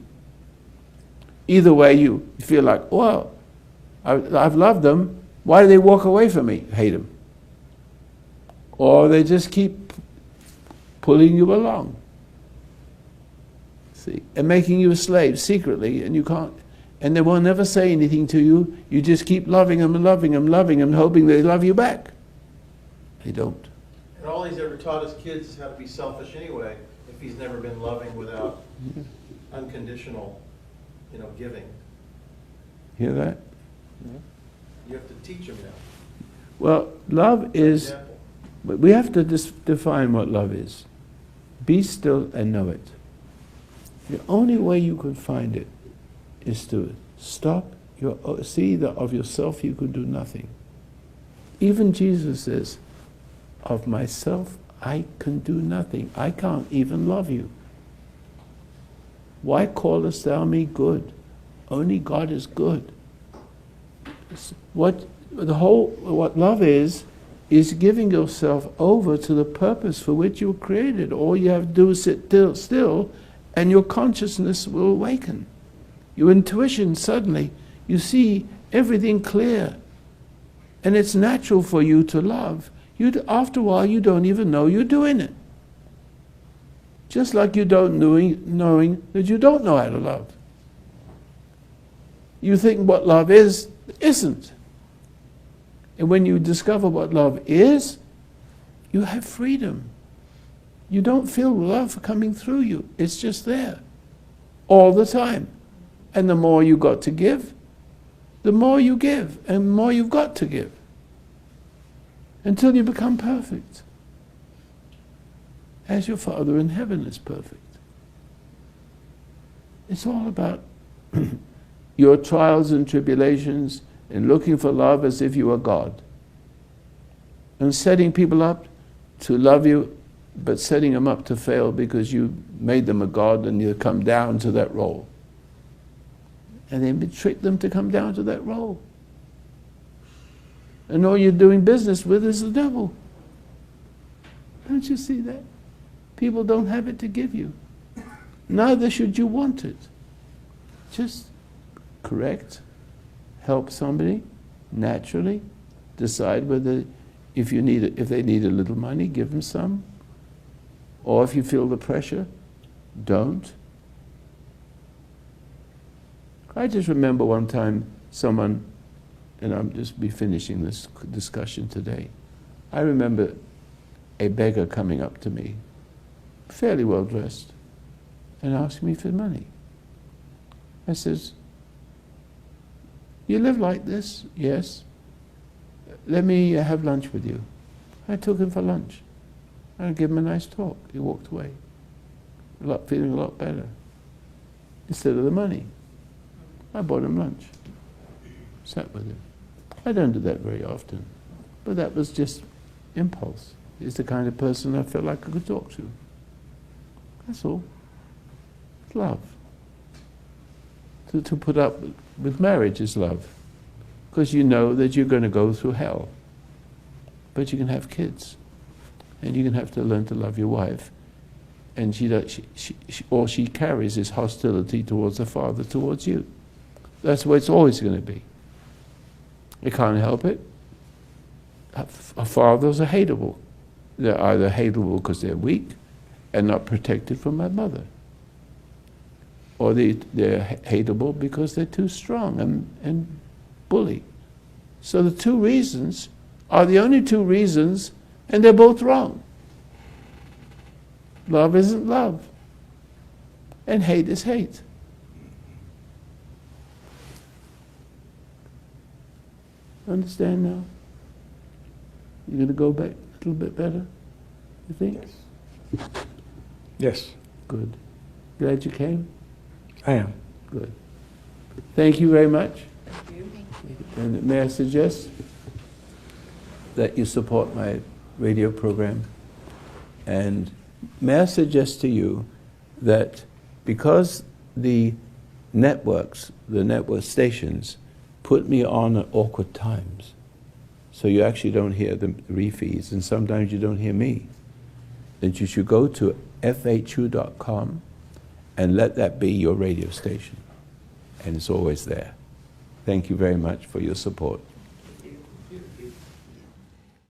Either way, you feel like, well, I've loved them. Why do they walk away from me? Hate them. Or they just keep pulling you along. See, and making you a slave secretly, and you can't. And they will never say anything to you. You just keep loving them and loving them, loving them, hoping they love you back. They don't. And all he's ever taught his kids is how to be selfish anyway, if he's never been loving without unconditional, giving. Hear that? You have to teach him now. Well, love is. Example. But we have to define what love is. Be still and know it. The only way you can find it is to stop, see that of yourself you can do nothing. Even Jesus says, of myself I can do nothing. I can't even love you. Why callest thou me good? Only God is good. What love is giving yourself over to the purpose for which you were created. All you have to do is sit still, and your consciousness will awaken. Your intuition, suddenly, you see everything clear. And it's natural for you to love. After a while, you don't even know you're doing it. Just like you don't knowing that you don't know how to love. You think what love is, isn't. And when you discover what love is, you have freedom. You don't feel love coming through you. It's just there. All the time. And the more you got to give, the more you give, and the more you've got to give. Until you become perfect. As your Father in heaven is perfect. It's all about your trials and tribulations and looking for love as if you were God. And setting people up to love you, but setting them up to fail because you made them a God and you come down to that role. And then trick them to come down to that role. And all you're doing business with is the devil. Don't you see that? People don't have it to give you. Neither should you want it. Just correct, help somebody naturally, decide whether if they need a little money, give them some. Or if you feel the pressure, don't. I just remember one time someone, and I'll just be finishing this discussion today. I remember a beggar coming up to me, fairly well dressed, and asking me for money. I says, "You live like this?" "Yes." "Let me have lunch with you." I took him for lunch. I gave him a nice talk. He walked away, feeling a lot better. Instead of the money, I bought him lunch, sat with him. I don't do that very often, but that was just impulse. He's the kind of person I felt like I could talk to. That's all. It's love. To put up with marriage is love, because you know that you're going to go through hell, but you can have kids, and you can have to learn to love your wife, and all she carries is hostility towards the father, towards you. That's the way it's always going to be. You can't help it. Fathers are hateable. They're either hateable because they're weak and not protected from my mother, or they're hateable because they're too strong and bully. So the two reasons are the only two reasons, and they're both wrong. Love isn't love, and hate is hate. Understand now? You're going to go back a little bit better, you think? Yes, Good. Glad you came? I am. Good. Thank you very much. And may I suggest that you support my radio program? And may I suggest to you that because the network stations, put me on at awkward times, so you actually don't hear the refeeds, and sometimes you don't hear me, that you should go to fhu.com and let that be your radio station. And it's always there. Thank you very much for your support.